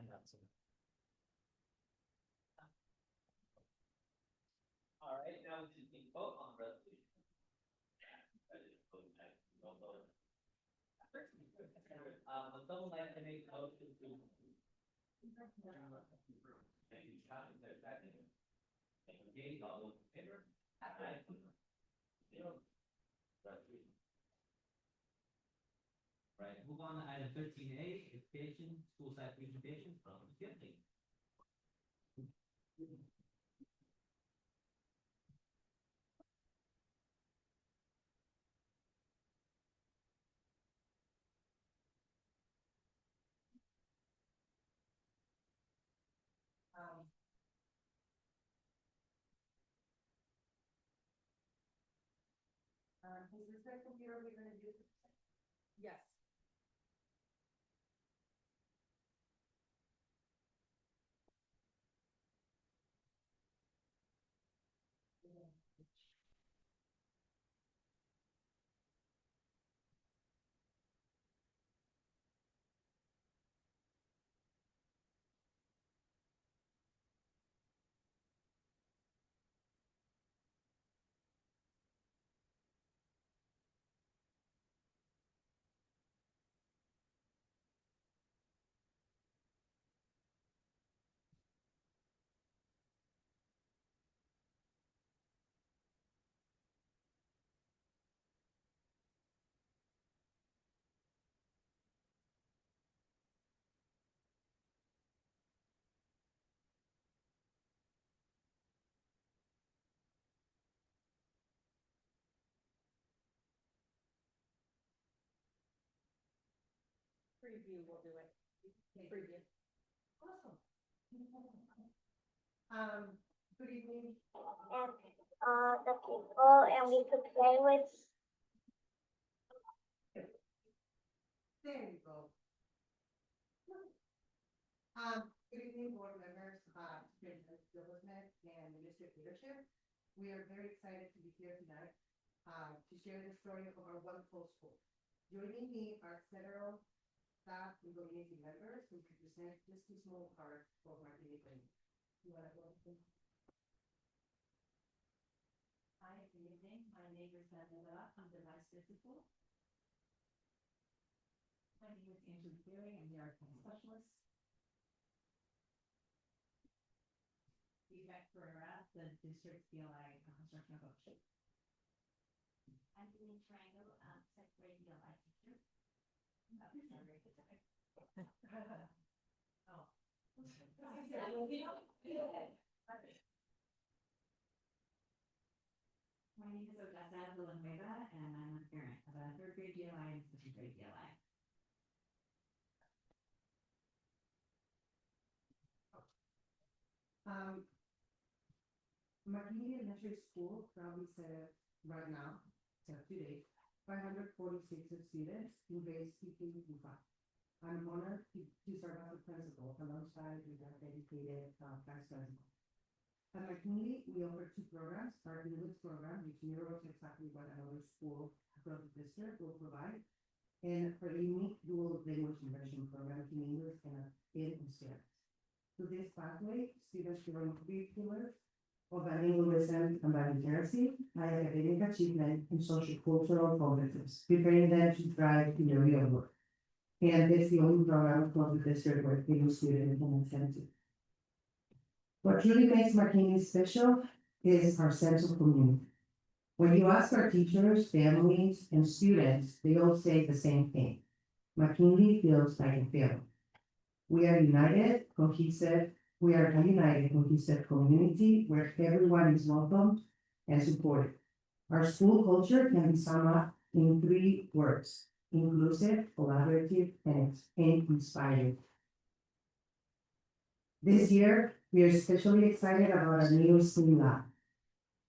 All right, now we can vote on the resolution. Would someone like to make a motion to? Thank you, Scott, is there a second? Thank you, Katie, all those in favor? Aye. Resolution. Right, move on to item 13A, education, school site presentation from Tiffany. Is this the computer we're gonna do? Yes. Preview, we'll do it. Preview. Awesome. Good evening. And the people, and we could play with. There you go. Good evening, board members, President Development and district leadership. We are very excited to be here tonight, to share the story of our wonderful school. Joining me are several staff and community members who can present just a small part of our community. You wanna go? Hi, good evening. My name is Daniela. I'm the vice principal. My name is Angela Berry. I'm the art specialist. Feedback for the district BLI construction coach. I'm doing triangle, second grade DLI teacher. Oh. My name is Odessa Villanueva, and I'm a parent of a third grade DLI and second grade DLI. McKinney Elementary School probably said right now, so today, 546 students in grades 15 to 5. I'm honored to serve as a principal alongside with our dedicated vice president. At McKinney, we offer two programs, our English program, which mirrors exactly what another school across the district will provide, and for the unique dual language immersion program in English and in Spanish. Through this pathway, students learn three pillars of bilingualism and biliteracy, academic achievement, and social-cultural competence, preparing them to thrive in the real world. And it's the only program across the district where female students can attend to. What truly makes McKinney special is our sense of community. When you ask our teachers, families, and students, they all say the same thing. McKinney feels like a family. We are united, cohesive. We are a united, cohesive community where everyone is welcome and supported. Our school culture can be summed up in 3 words: inclusive, collaborative, and inspiring. This year, we are especially excited about our new STEAM lab.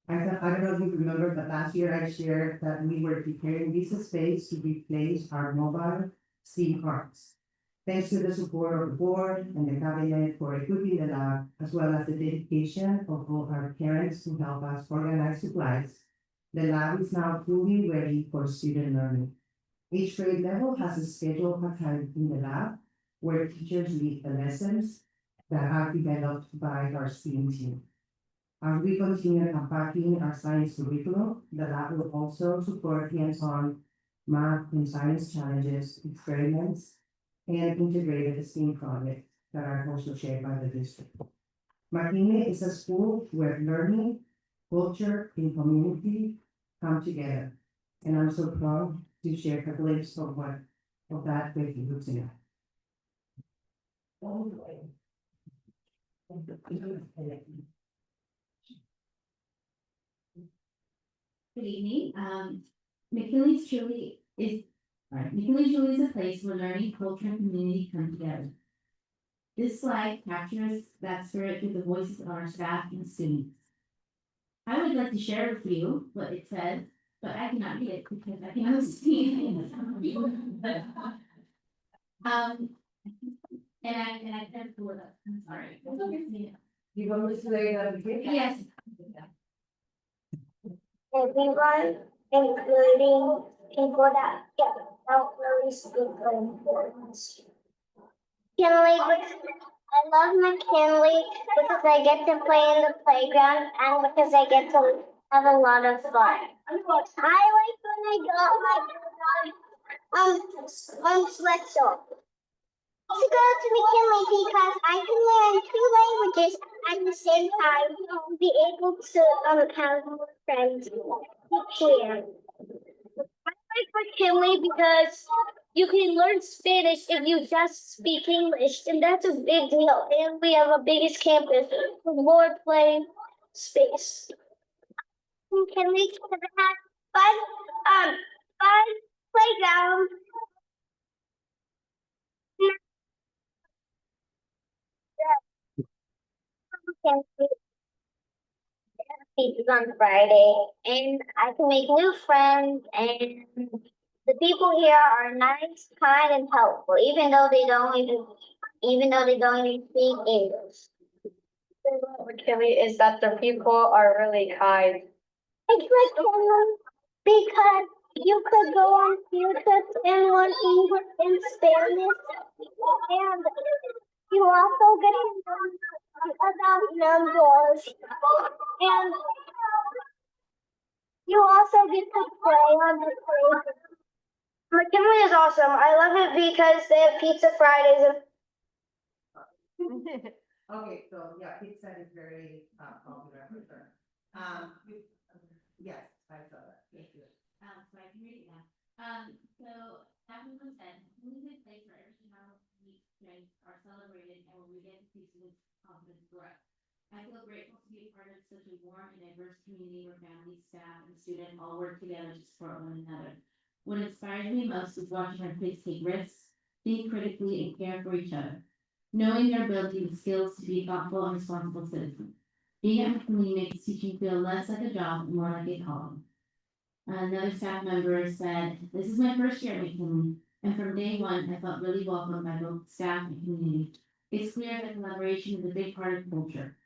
I don't know if you remember, but last year I shared that we were preparing this space to replace our mobile STEAM carts. Thanks to the support of the board and the cabinet for equipping the lab, as well as the dedication of all our parents who help us organize supplies, the lab is now fully ready for student learning. Each grade level has a scheduled time in the lab, where teachers lead the lessons that are developed by our STEAM team. As we continue unpacking our science curriculum, the lab will also support hands-on math and science challenges, experiments, and integrated STEAM projects that are also shared by the district. McKinley is a school where learning, culture, and community come together. And I'm so proud to share a glimpse of that with you tonight. Good evening, McKinley's truly is, McKinley truly is a place where learning, culture, and community come together. This slide captures that spirit through the voices of our staff and students. I would like to share with you what it says, but I cannot read it because I cannot see it. And I can't pull it up, I'm sorry. You want me to lay it out again? Yes. Everyone, including people that don't really speak the importance. I love McKinley because I get to play in the playground and because I get to have a lot of fun. I like when I got my sweatshirt. To go to McKinley because I can learn 2 languages at the same time and be able to have more friends here. I like McKinley because you can learn Spanish if you just speak English, and that's a big deal. And we have a biggest campus with more play space. McKinley has fun playground. Teachers on Friday, and I can make new friends, and the people here are nice, kind, and helpful, even though they don't even speak English. McKinley is that the people are really kind. It's McKinley because you could go on field trips and learn English and Spanish, and you also get to learn about numbers, and you also get to play on the play. McKinley is awesome. I love it because they have pizza Fridays. Okay, so yeah, pizza is very popular for sure. Yes, I saw that. Thank you. So I can read it now. So everyone said, this is a place where every child meets strengths are celebrated and where we get to see students' confidence grow. I feel grateful to be a part of such a warm and diverse community where families, staff, and students all work together to support one another. What inspires me most is watching our kids take risks, think critically, and care for each other. Knowing their ability and skills to be thoughtful and responsible citizens. Being at McKinley makes teaching feel less like a job and more like a calling. Another staff member said, "This is my first year at McKinley, and from day one, I felt really welcomed by both staff and community. It's clear that collaboration is a big part of culture,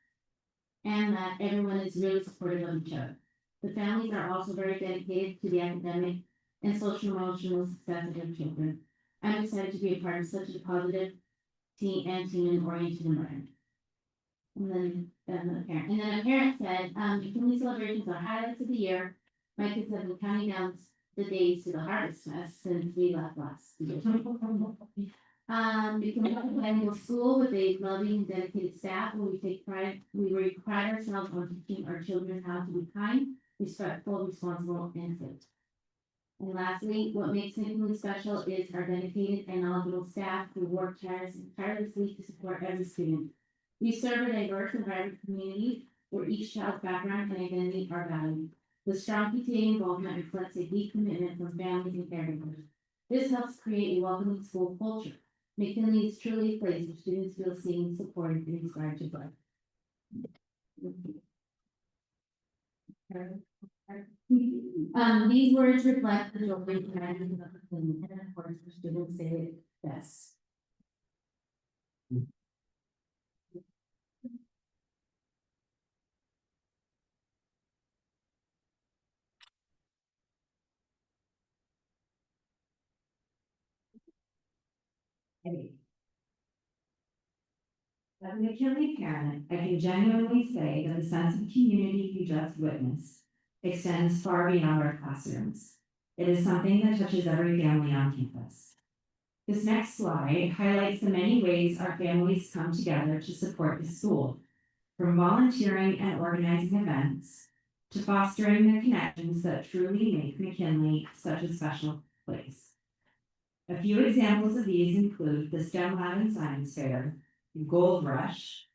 and that everyone is really supportive of each other. The families are also very dedicated to the academic and social emotional success of their children. I'm excited to be a part of such a positive team-oriented environment." And then a parent said, "McKinley celebrations are highlights of the year. My kids have been counting down the days to the Harvest Fest since we left last year." McKinley is an annual school with a loving and dedicated staff where we pride ourselves on teaching our children how to be kind, respectful, responsible, and fit. And lastly, what makes McKinley special is our dedicated and knowledgeable staff who work tirelessly to support every student. We serve a diverse and vibrant community where each child's background and identity are valued. The strong PTA involvement reflects a deep commitment from families and caregivers. This helps create a welcoming school culture. McKinley is truly a place where students feel seen, supported, and inspired to grow. These words reflect the joy and humanity of McKinley, and of course, the students say it best. As a McKinley parent, I can genuinely say that the sense of community you just witnessed extends far beyond our classrooms. It is something that touches every family on campus. This next slide highlights the many ways our families come together to support the school, from volunteering and organizing events to fostering the connections that truly make McKinley such a special place. A few examples of these include the STEM Lab and Science Fair, Gold Rush,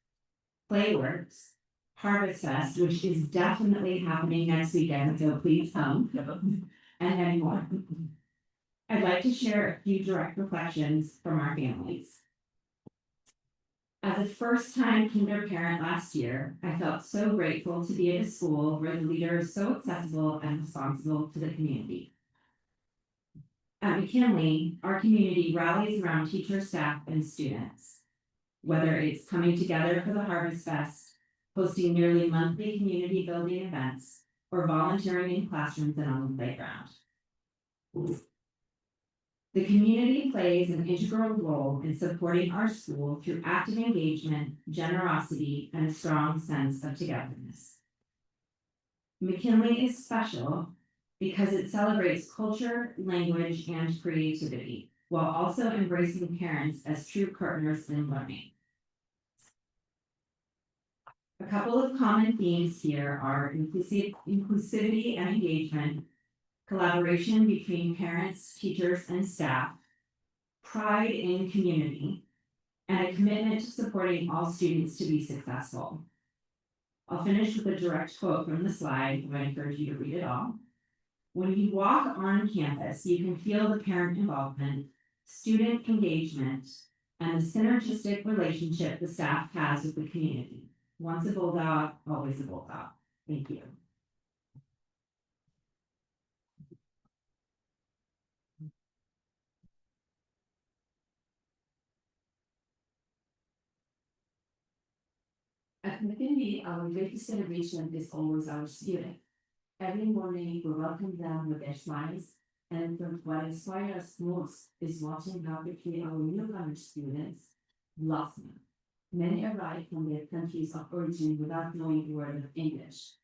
Playworks, Harvest Fest, which is definitely happening next weekend, so please come, and many more. I'd like to share a few direct reflections from our families. As a first-time kinder parent last year, I felt so grateful to be at a school where the leader is so accessible and responsible to the community. At McKinley, our community rallies around teachers, staff, and students. Whether it's coming together for the Harvest Fest, hosting nearly monthly community building events, or volunteering in classrooms and on the playground. The community plays an integral role in supporting our school through active engagement, generosity, and a strong sense of togetherness. McKinley is special because it celebrates culture, language, and creativity, while also embracing parents as true partners in learning. A couple of common themes here are inclusivity and engagement, collaboration between parents, teachers, and staff, pride in community, and a commitment to supporting all students to be successful. I'll finish with a direct quote from the slide, and I encourage you to read it all. When you walk on campus, you can feel the parent involvement, student engagement, and the synergistic relationship the staff has with the community. Once a bulldog, always a bulldog. Thank you. At McKinley, our greatest celebration is always our students. Every morning, we welcome them with their smiles, and what inspires us most is watching how quickly our newcomer students blossom. Many arrive from their countries of origin without knowing a word of English.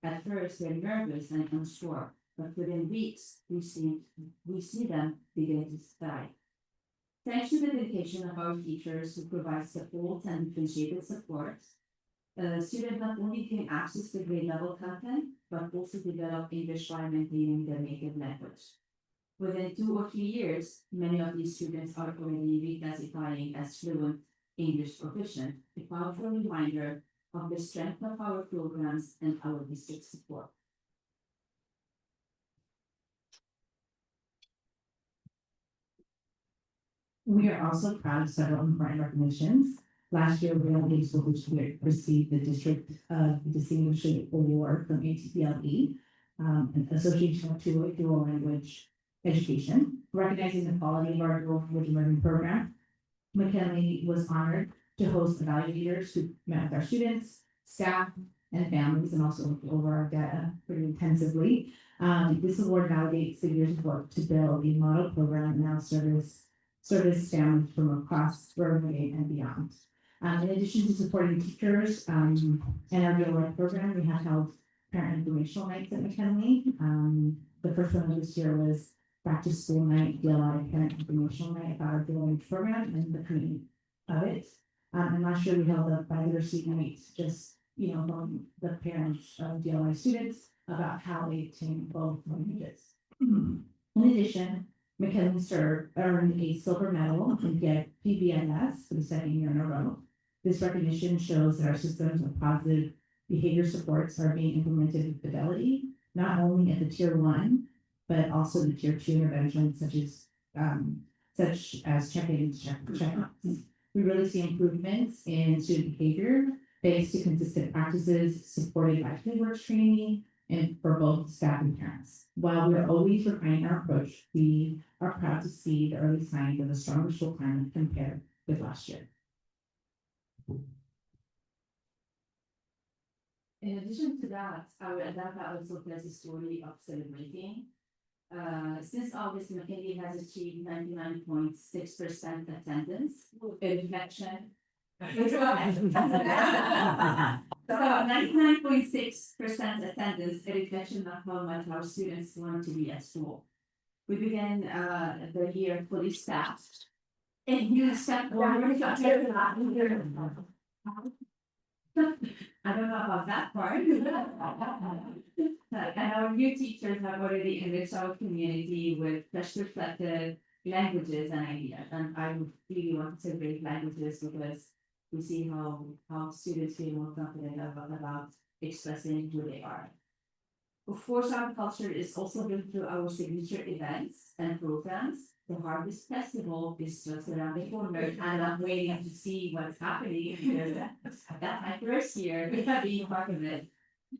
At first, they're nervous and unsure, but within weeks, we see them begin to thrive. Thanks to the dedication of our teachers who provide support and differentiated support, students not only gain access to grade level content, but also develop English while maintaining their native language. Within 2 or 3 years, many of these students are already reclassifying as fluent English proficient, a powerful reminder of the strength of our programs and our district support. We are also proud of several important recognitions. Last year, Burlingame School District received the District Distinguished Award from ATPLE, an Association to Dual Language Education, recognizing the quality of our dual language learning program. McKinley was honored to host evaluators who met with our students, staff, and families, and also looked over our data pretty intensively. This award validates the years of work to build a model program and now service families from across Burlingame and beyond. In addition to supporting teachers in our DLR program, we have held parent informational nights at McKinley. The first one this year was back to school night, DLR parent informational night about our DLR program and the community of it. And last year we held a biodiversity night, just from the parents of DLR students about how they obtain both languages. In addition, McKinley earned a silver medal in PBNS for the second year in a row. This recognition shows that our systems of positive behavior supports are being implemented with fidelity, not only at the tier 1, but also the tier 2 interventions such as check-ins, check-outs. We really see improvements in student behavior thanks to consistent practices supported by fieldwork training and for both staff and parents. While we're always refining our approach, we are proud to see the early signs of a stronger school climate compared with last year. In addition to that, our data also tells a story of celebrating. Since August, McKinley has achieved 99.6% attendance, a reflection So 99.6% attendance, a reflection of how much our students want to be at school. We began the year fully staffed. And you step forward. I don't know about that part. And our new teachers have already enriched our community with fresh reflective languages and ideas. And I would really want to celebrate languages because we see how students feel more confident about expressing who they are. Of course, our culture is also built through our signature events and programs. The Harvest Festival is just around the corner, and I'm waiting to see what's happening. Because that's my first year being part of it.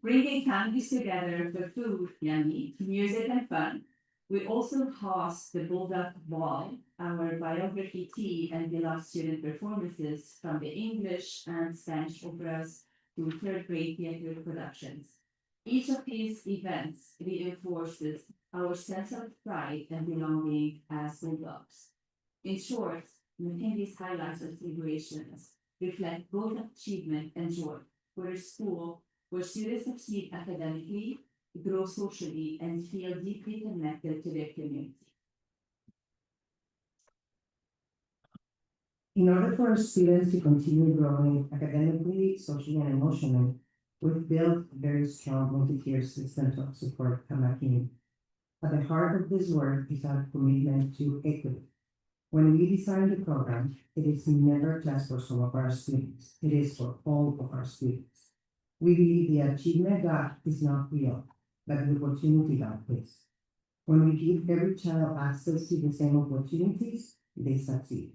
Bringing families together for food, yummy, music, and fun. We also host the Bulldog Ball, our biography tea and beloved student performances from the English and Spanish operas to third grade theater productions. Each of these events reinforces our sense of pride and belonging as Bulldogs. In short, McKinley's highlights and celebrations reflect both achievement and joy for a school where students succeed academically, grow socially, and feel deeply connected to their community. In order for our students to continue growing academically, socially, and emotionally, we've built a very strong multi-tier system to support Kamakini. At the heart of this work is our commitment to equity. When we design the program, it is never just for some of our students, it is for all of our students. We believe the achievement gap is not real, but the opportunity gap is. When we give every child access to the same opportunities, they succeed.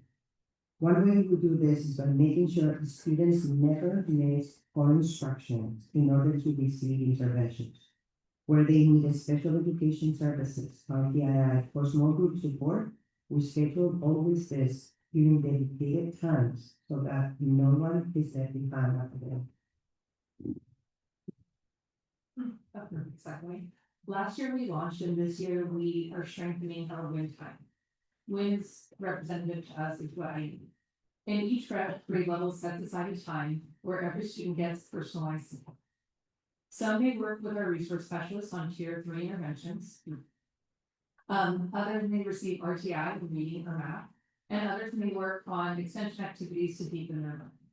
One way we do this is by making sure students never miss core instructions in order to receive interventions. Where they need special education services, RTII, or small group support, we schedule always this during dedicated times so that no one is left behind after them. Exactly. Last year we launched, and this year we are strengthening our win time. Wins representative to us is what I need. In each grade level sets aside a time where every student gets personalized support. Some may work with our resource specialists on tier 3 interventions. Others may receive RTI, reading or math, and others may work on extension activities to deepen their learning.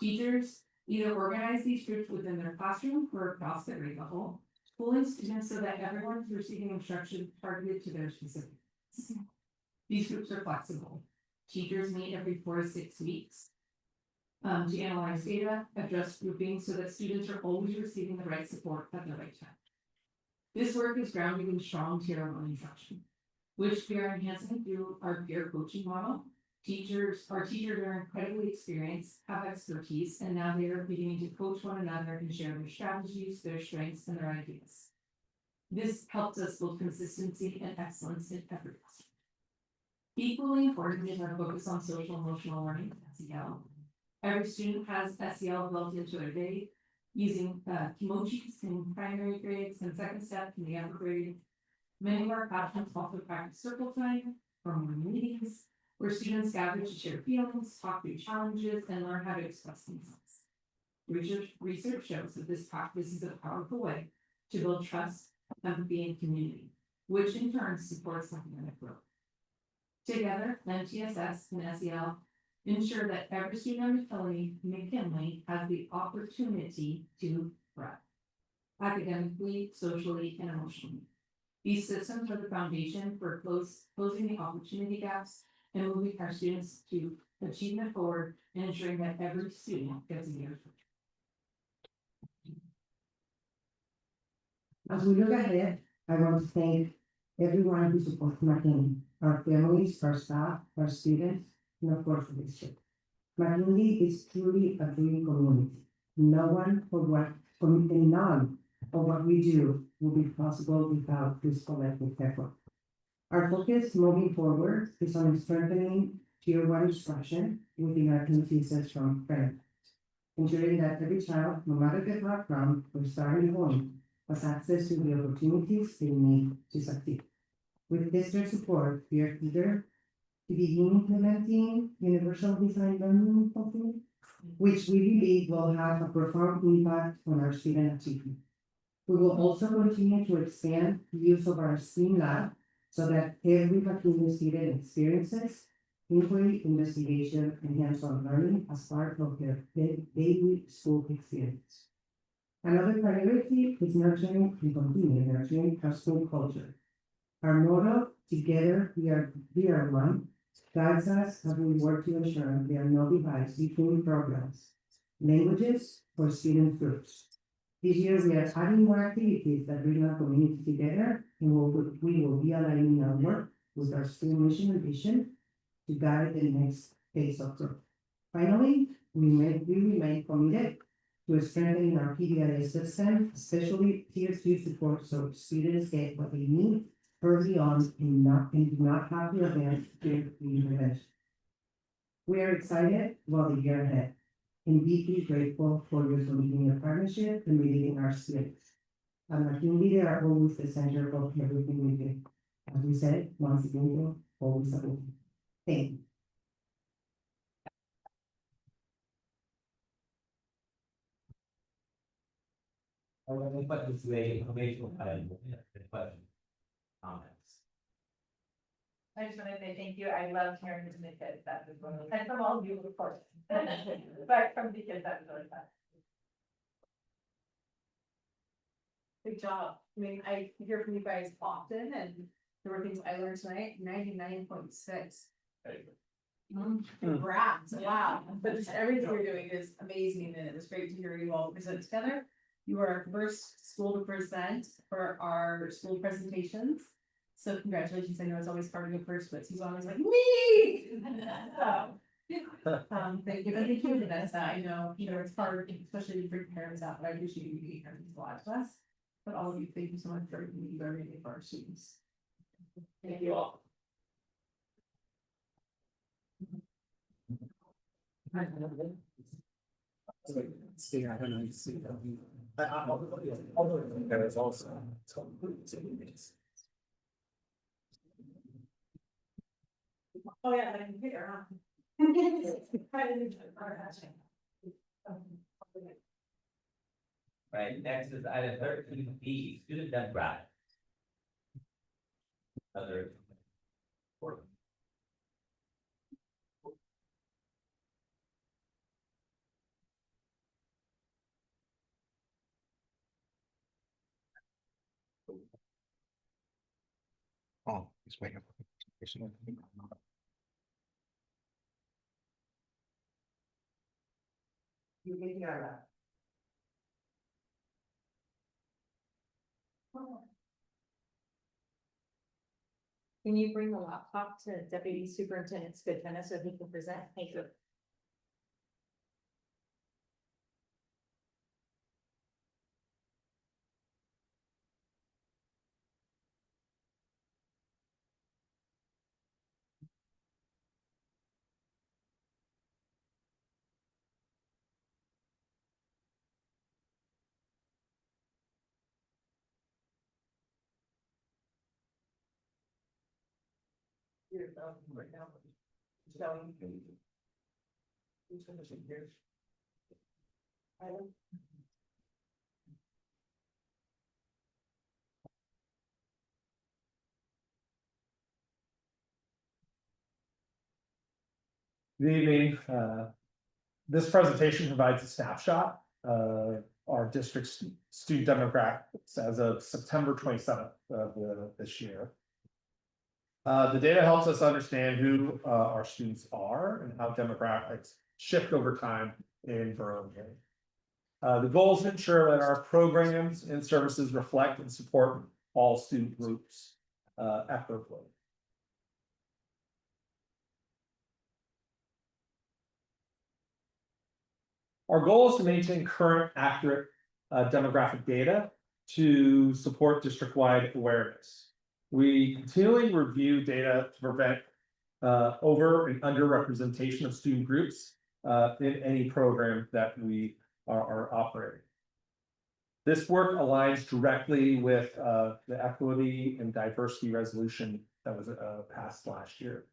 Teachers either organize these groups within their classroom or across the grade level, pooling students so that everyone is receiving instruction targeted to their specific needs. These groups are flexible. Teachers meet every 4 to 6 weeks to analyze data, adjust grouping so that students are always receiving the right support at the right time. This work is grounded in strong tier 1 instruction, which we are enhancing through our peer coaching model. Our teachers are incredibly experienced, have expertise, and now they are beginning to coach one another and share their strategies, their strengths, and their ideas. This helps us build consistency and excellence in every classroom. Equally important is our focus on social emotional learning, SEL. Every student has SEL built into their day, using emojis in primary grades and second step in the upper grade. Many of our classrooms also practice circle time or morning meetings, where students gather to share feelings, talk through challenges, and learn how to express themselves. Research shows that this practice is a powerful way to build trust, empathy, and community, which in turn supports academic growth. Together, MTSS and SEL ensure that every student at McKinley has the opportunity to thrive academically, socially, and emotionally. These systems are the foundation for closing the opportunity gaps and moving our students to achievement forward and ensuring that every student gets a year. As we look ahead, I want to thank everyone who supports McKinley, our families, our staff, our students, and of course the district. McKinley is truly a dream community. None of what we do will be possible without this collective effort. Our focus moving forward is on strengthening tier 1 instruction within our communities from parents, ensuring that every child, no matter their background or starting point, has access to the opportunities they need to succeed. With district support, we are eager to begin implementing universal design learning hopefully, which we believe will have a profound impact on our student achievement. We will also continue to expand the use of our STEAM lab so that every faculty student experiences inquiry, investigation, and hands-on learning as part of their daily school experience. Another priority is nurturing and continuing nurturing our school culture. Our motto, together we are one, guides us as we work to ensure there are no divides between programs, languages, or student groups. This year, we are adding more activities that bring our community together, and we will be aligning our work with our school mission and vision to guide the next phase of growth. Finally, we remain committed to strengthening our PBIA system, especially tier 2 support, so students get what they need early on and do not have to advance during the intervention. We are excited about the year ahead and deeply grateful for your continued partnership and leading our students. Our team leader are always the center of everything we do. As we said, once again, always a goal. Thank you. Any questions today, informational item, questions, comments? I just want to say thank you. I love hearing from the kids. That was one of the, and from all of you, of course. But from the kids, that was really fun. Good job. I mean, I hear from you guys often, and there were things I learned tonight, 99.6. Congrats, wow. But just everything you're doing is amazing, and it was great to hear you all present together. You are our first school to present for our school presentations. So congratulations. I know it's always hard to go first, but he's always like, me! Thank you, Vanessa. I know, it's hard, especially to bring parents out, but I appreciate you being here to watch us. But all of you, thank you so much for everything you are doing for our students. Thank you all. See, I don't know, you see. There is also. Oh, yeah, I can hear, Right, next is item 13B, student demographics. Other. Oh, he's waiting. You can hear that. Can you bring the laptop to Deputy Superintendent Spitana so he can present? Thank you. Right now. Showing. Who's finishing here? Good evening. This presentation provides a snapshot of our district's student demographics as of September 27th of this year. The data helps us understand who our students are and how demographics shift over time in Burlingame. The goal is to ensure that our programs and services reflect and support all student groups equitably. Our goal is to maintain current, accurate demographic data to support district-wide awareness. We continually review data to prevent over and underrepresentation of student groups in any program that we are operating. This work aligns directly with the equity and diversity resolution that was passed last year.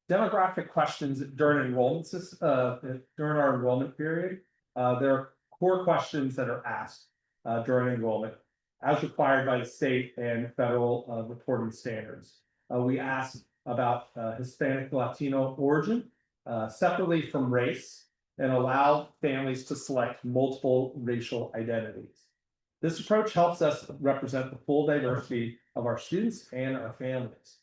demographic questions during enrollment during our enrollment period. There are core questions that are asked during enrollment as required by the state and federal reporting standards. We ask about Hispanic Latino origin separately from race and allow families to select multiple racial identities. This approach helps us represent the full diversity of our students and our families.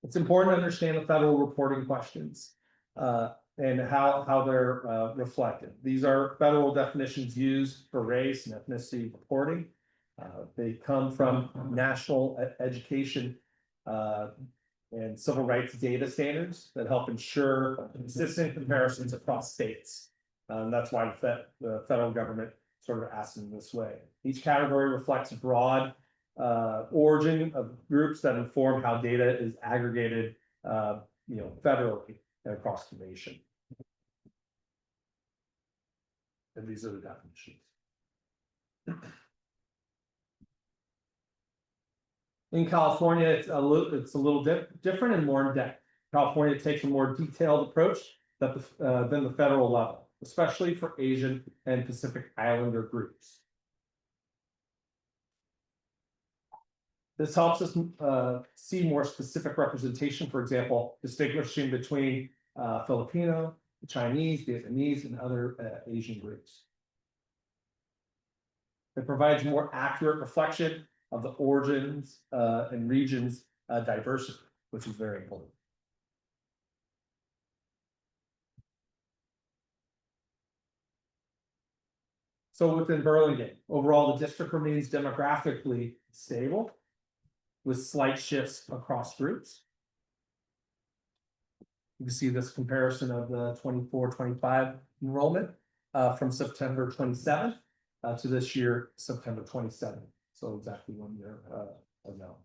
It's important to understand the federal reporting questions and how they're reflected. These are federal definitions used for race and ethnicity reporting. They come from national education and civil rights data standards that help ensure consistent comparisons across states. That's why the federal government sort of asks in this way. Each category reflects a broad origin of groups that inform how data is aggregated, federally and across the nation. And these are the definitions. In California, it's a little different and more in depth. California takes a more detailed approach than the federal level, especially for Asian and Pacific Islander groups. This helps us see more specific representation, for example, distinguishing between Filipino, Chinese, Vietnamese, and other Asian groups. It provides more accurate reflection of the origins and regions diversity, which is very important. So within Burlingame, overall, the district remains demographically stable with slight shifts across groups. You can see this comparison of the 24-25 enrollment from September 27th to this year, September 27th. So exactly 1 year ago.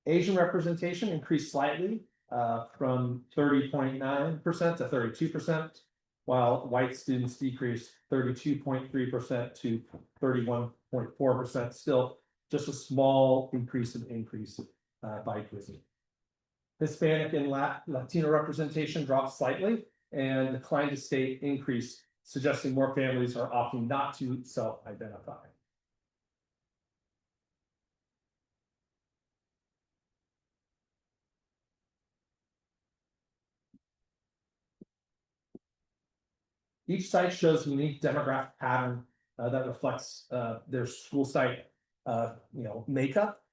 Asian representation increased slightly from 30.9% to 32%, while white students decreased 32.3% to 31.4%. Still, just a small increase by group. Hispanic and Latino representation dropped slightly and declined to state increase, suggesting more families are opting not to self-identify. Each site shows a unique demographic pattern that reflects their school site, makeup.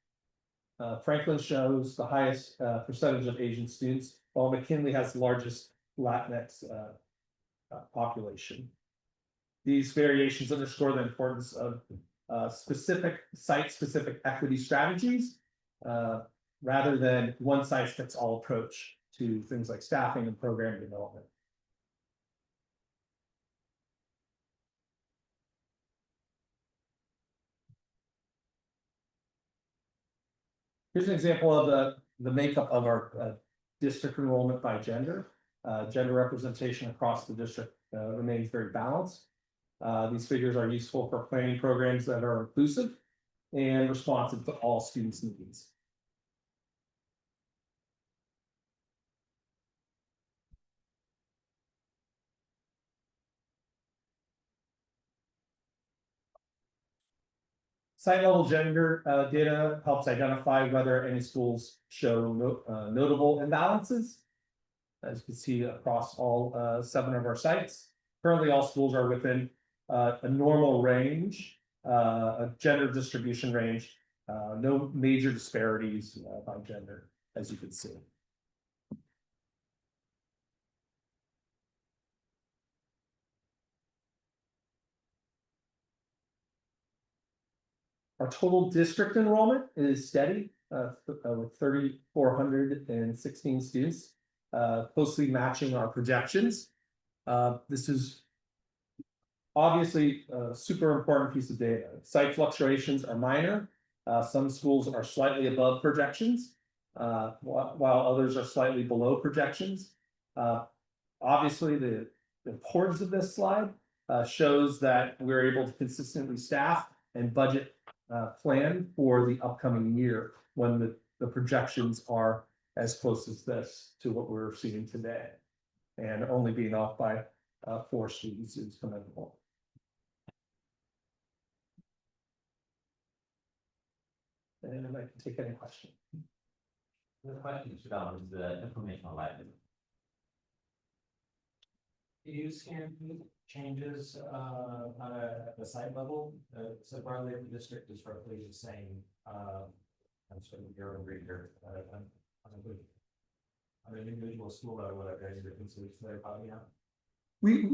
Franklin shows the highest percentage of Asian students, while McKinley has the largest Latinx population. These variations underscore the importance of specific site-specific equity strategies rather than one-size-fits-all approach to things like staffing and program development. Here's an example of the makeup of our district enrollment by gender. Gender representation across the district remains very balanced. These figures are useful for planning programs that are inclusive and responsive to all students' needs. Site level gender data helps identify whether any schools show notable imbalances. As you can see across all 7 of our sites. Currently, all schools are within a normal range, a gender distribution range, no major disparities by gender, as you can see. Our total district enrollment is steady with 3,416 students, closely matching our projections. This is obviously a super important piece of data. Site fluctuations are minor. Some schools are slightly above projections, while others are slightly below projections. Obviously, the importance of this slide shows that we're able to consistently staff and budget plan for the upcoming year when the projections are as close as this to what we're seeing today. And only being off by 4 students is commendable. And I can take any question. The question is about the informational library. Do you see any changes at the site level? So Burlingame district is roughly the same. I'm sort of year over year. On an individual school level, what are your concerns there about now? We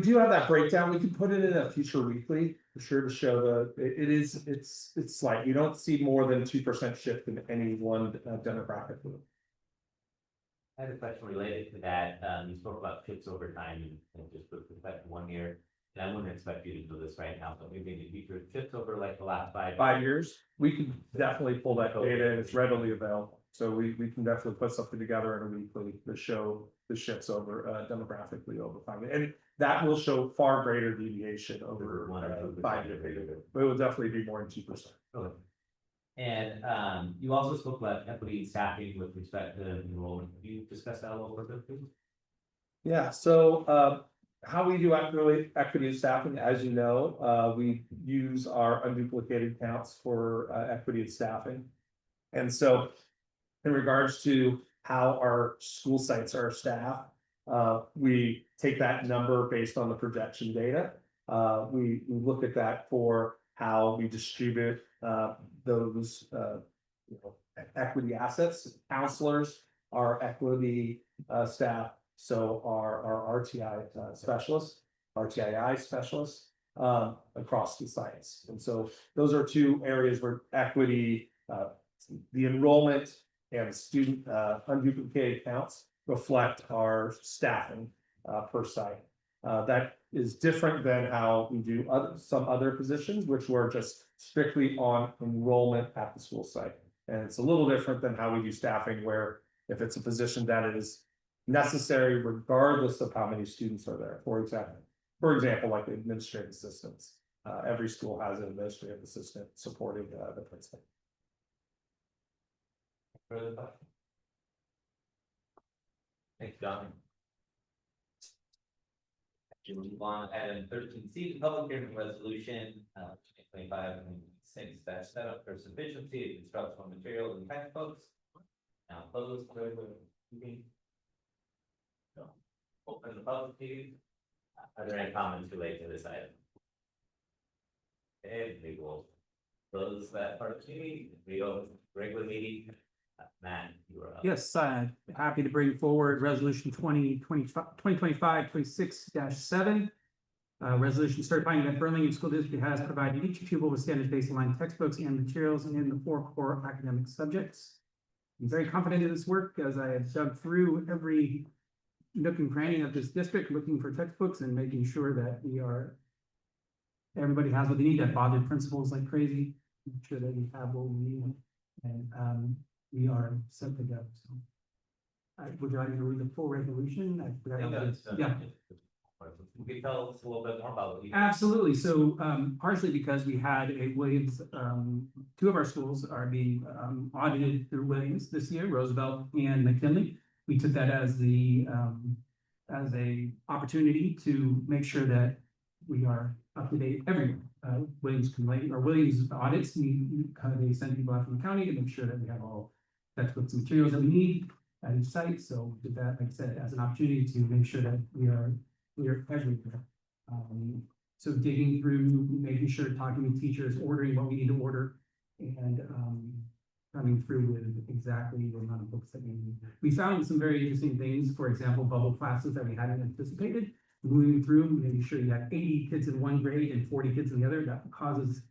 do have that breakdown. We can put it in a future weekly for sure to show it's slight. You don't see more than 2% shift in any one demographic group. I had a question related to that. You spoke about shifts over time and just with respect to 1 year. And I wouldn't expect you to do this right now, but maybe in the future, shifts over like the last 5 years. We can definitely pull that data and it's readily available. So we can definitely put something together in a weekly to show the shifts over demographically over 5 years. And that will show far greater deviation over 5 years. But it will definitely be more than 2%. Okay. And you also spoke about equity and staffing with respect to enrollment. Can you discuss that a little bit, please? Yeah, so how we do equity and staffing, as you know, we use our unduplicated counts for equity and staffing. And so in regards to how our school sites are staffed, we take that number based on the projection data. We look at that for how we distribute those equity assets. Counselors are equity staff, so our RTI specialists, RTII specialists across the sites. And so those are 2 areas where equity, the enrollment and student unduplicated counts reflect our staffing per site. That is different than how we do some other positions, which were just strictly on enrollment at the school site. And it's a little different than how we do staffing, where if it's a position that is necessary regardless of how many students are there. For example, like administrative assistants. Every school has an administrative assistant supporting the principal. Further questions? Thanks, John. We'll move on item 13C, the public hearing resolution 2025-6-7 for sufficiency of instructional materials and textbooks. Now close the meeting. Open the public meeting. Are there any comments related to this item? Okay, we will close that part of the meeting. We open regular meeting. Matt, you are up. Yes, happy to bring forward resolution 2025-26-7. Resolution certifying that Burlingame School District has provided each pupil with standards-based aligned textbooks and materials in the 4 core academic subjects. I'm very confident in this work as I have dug through every nook and cranny of this district, looking for textbooks and making sure that everybody has what they need. I've bothered principals like crazy, make sure that we have what we need. And we are set to go. So, would you like me to read the full resolution? Yeah. You can tell us a little bit more about what you. Absolutely. So, partially because we had a Williams, 2 of our schools are being audited through Williams this year, Roosevelt and McKinley. We took that as as a opportunity to make sure that we are up to date everywhere. Williams audits, we send people out from the county to make sure that we have all textbooks and materials that we need at each site. So we did that, like I said, as an opportunity to make sure that we are everywhere. So digging through, making sure, talking with teachers, ordering what we need to order, and coming through with exactly the amount of books that we need. We found some very interesting things, for example, bubble classes that we hadn't anticipated. Moving through, making sure you have 80 kids in one grade and 40 kids in the other, that causes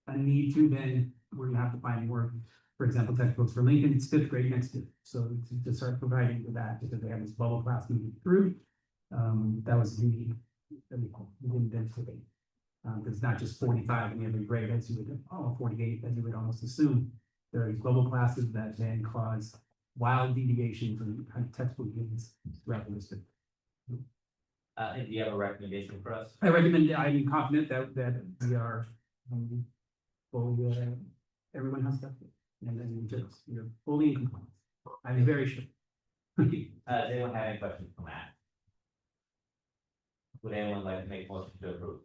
a need to then, we're gonna have to find more, for example, textbooks for Lincoln, it's 5th grade next year. So to start providing for that, because they have this bubble class moving through, that was the need that we didn't anticipate. Because it's not just 45 in every grade, as you would, 48, as you would almost assume. There are global classes that then cause wild deviation from kind of textbook units throughout the district. And do you have a recommendation for us? I recommend, I'm confident that we are, fully, everyone has that. And then we just, you're fully in compliance. I'm very sure. Does anyone have any questions for Matt? Would anyone like to make a motion to approve?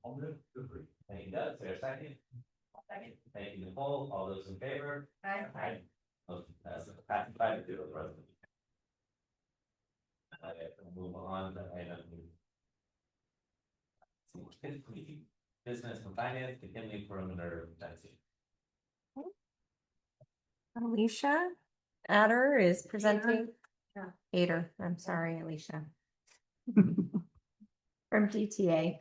I'll move to approve. Thank you, Doug. Is there a second? Second. Thank you, Nicole. All those in favor? Aye. Motion passes 5-0 the resolution. Move on to item. Business and finance, McKinley perimeter fencing. Alicia Adder is presenting. Ader, I'm sorry, Alicia. From GTA.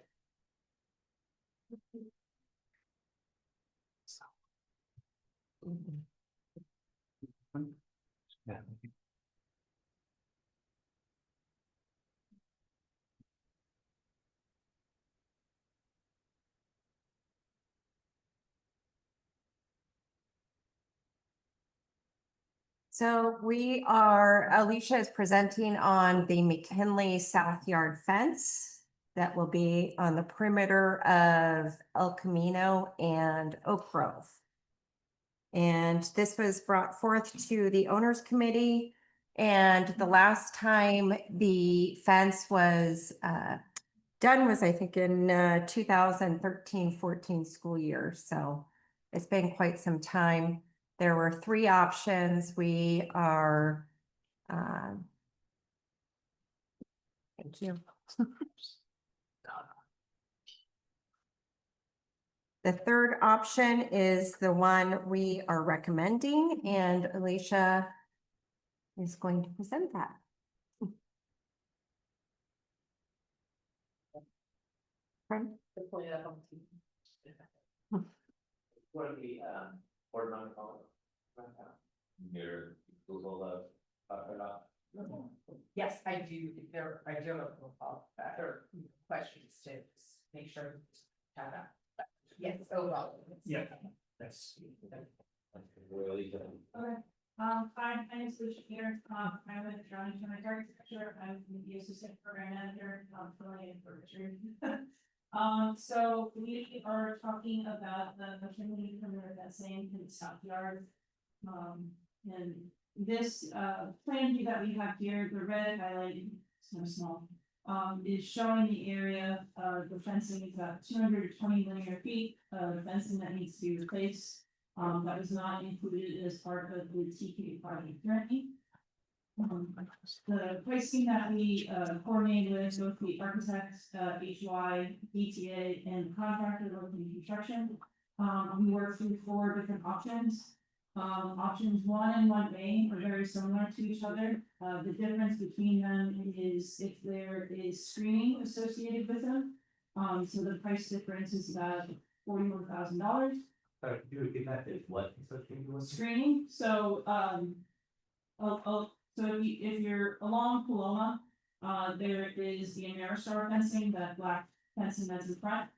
So Alicia is presenting on the McKinley South Yard fence that will be on the perimeter of El Camino and Oak Grove. And this was brought forth to the owners committee. And the last time the fence was done was, I think, in 2013-14 school year. So it's been quite some time. There were 3 options. We are, thank you. The third option is the one we are recommending, and Alicia is going to present that. What are the board member calling? Your Google Yes, I do. I do have better questions to make sure. Yes, overall. Yeah. That's. Really good. Okay, hi, my name is Lucia Peter, I'm with Burlingame Architecture, I'm the assistant program manager, affiliated for Richard. So we are talking about the McKinley perimeter fencing in the South Yard. And this plan view that we have here, the red highlighted, so small, is showing the area of the fencing is about 220 linear feet of fencing that needs to be replaced. That was not included as part of the TK project currently. The pricing that we coordinated with both the architects, HUI, ETA, and the contractor working construction. We worked through 4 different options. Options 1 and 1A are very similar to each other. The difference between them is if there is screening associated with them. So the price difference is about $41,000. Sorry, could you repeat that? Is what associated with Screening, so so if you're along Paloma, there is the Ameristar fencing, that black fencing that's in front.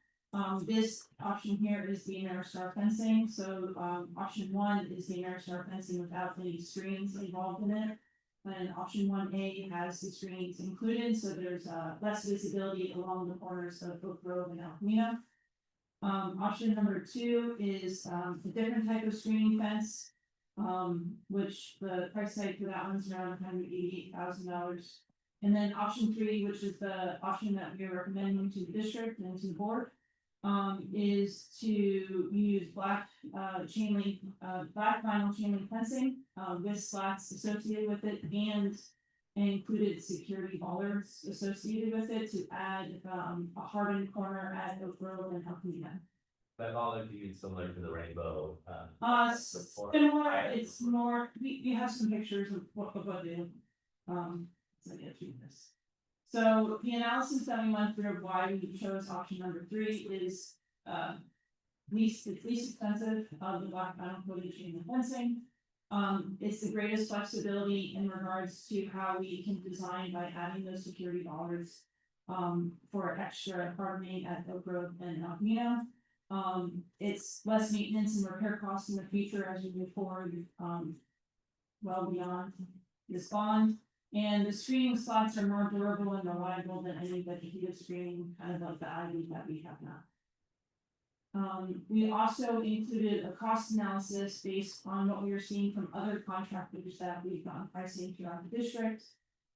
This option here is the Ameristar fencing, so option 1 is the Ameristar fencing without any screens involved in it. And option 1A has the screens included, so there's less visibility along the corners of Oak Grove and El Camino. Option number 2 is a different type of screening fence, which the price tag for that one's around $188,000. And then option 3, which is the option that we are recommending to the district and to the board, is to use black chain link, black vinyl chain link fencing with slats associated with it and included security bollards associated with it to add a hardened corner at Oak Grove and El Camino. But all of you similar to the rainbow. Similar, it's more, we have some pictures of what they look. So yeah, do this. So the analysis that we went through of why we chose option number 3 is it's least expensive of the black vinyl coated chain link fencing. It's the greatest flexibility in regards to how we can design by adding those security bollards for extra hardening at Oak Grove and El Camino. It's less maintenance and repair costs in the future as we move forward, well beyond this bond. And the screening slots are more durable and reliable than any vegetative screening, kind of like the ivy that we have now. We also included a cost analysis based on what we were seeing from other contractors that we've gotten pricing throughout the district.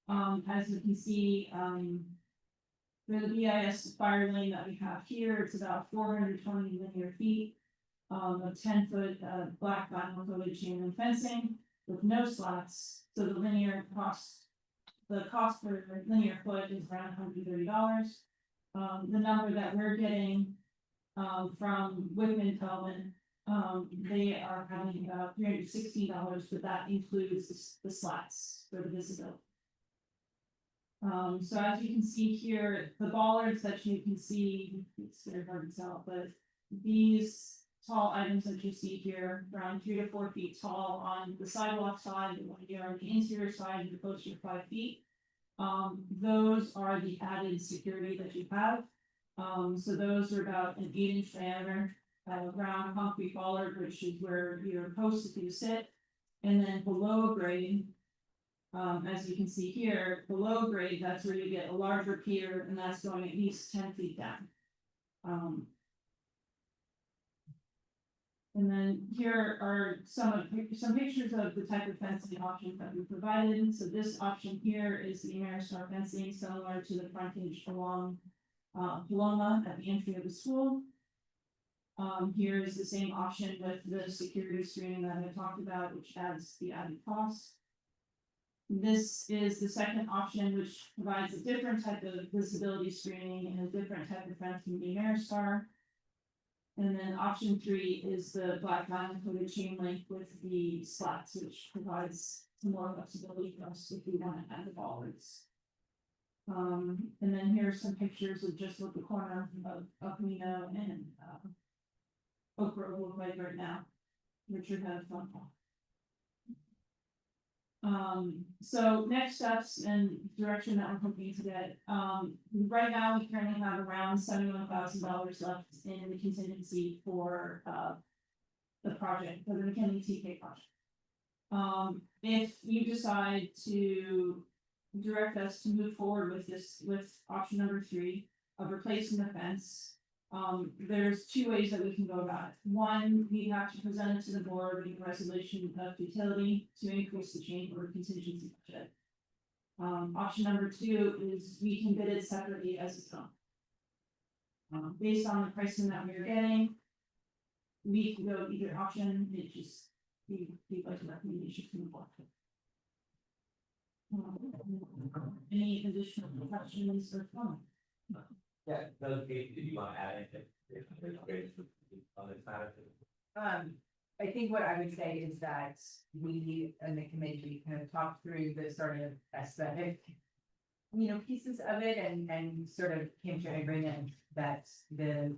As you can see, for the BIS fire lane that we have here, it's about 420 linear feet. Of 10-foot black vinyl coated chain link fencing with no slats. So the cost per linear foot is around $130. The number that we're getting from Whitman Tellman, they are having about $360, but that includes the slats for the visibility. So as you can see here, the bollards that you can see, it's very hard to tell, but these tall items that you see here, around 3 to 4 feet tall on the sidewalk side, and when you're on the interior side, you're closer to 5 feet. Those are the added security that you have. So those are about an 8-inch diameter, round concrete bollard, which is where your post is going to sit. And then below grade, as you can see here, below grade, that's where you get a larger pier, and that's going at least 10 feet down. And then here are some pictures of the type of fencing options that we provided. So this option here is the Ameristar fencing, similar to the frontage along Paloma at the entry of the school. Here is the same option with the security screening that I talked about, which adds the added cost. This is the second option, which provides a different type of visibility screening and a different type of fence from the Ameristar. And then option 3 is the black vinyl coated chain link with the slats, which provides some more flexibility for us if we want to add the bollards. And then here's some pictures of just what the corner of Reno and Oak Grove look like right now. Richard had a fun call. So next steps and direction that we're hoping to get. Right now, we currently have around $71,000 left in the contingency for the project, for the McKinley TK project. If you decide to direct us to move forward with option number 3 of replacing the fence, there's 2 ways that we can go about it. One, we have to present it to the board with a resolution of futility to increase the change order contingency budget. Option number 2 is we can bid it separately as its own. Based on the pricing that we're getting, we can go either option. It just we'd like to recommend you should move on. Any additional questions or comments? Yeah, those cases, if you want to add anything. On this matter. I think what I would say is that we and the committee kind of talked through the sort of aesthetic, pieces of it and sort of came to an agreement that the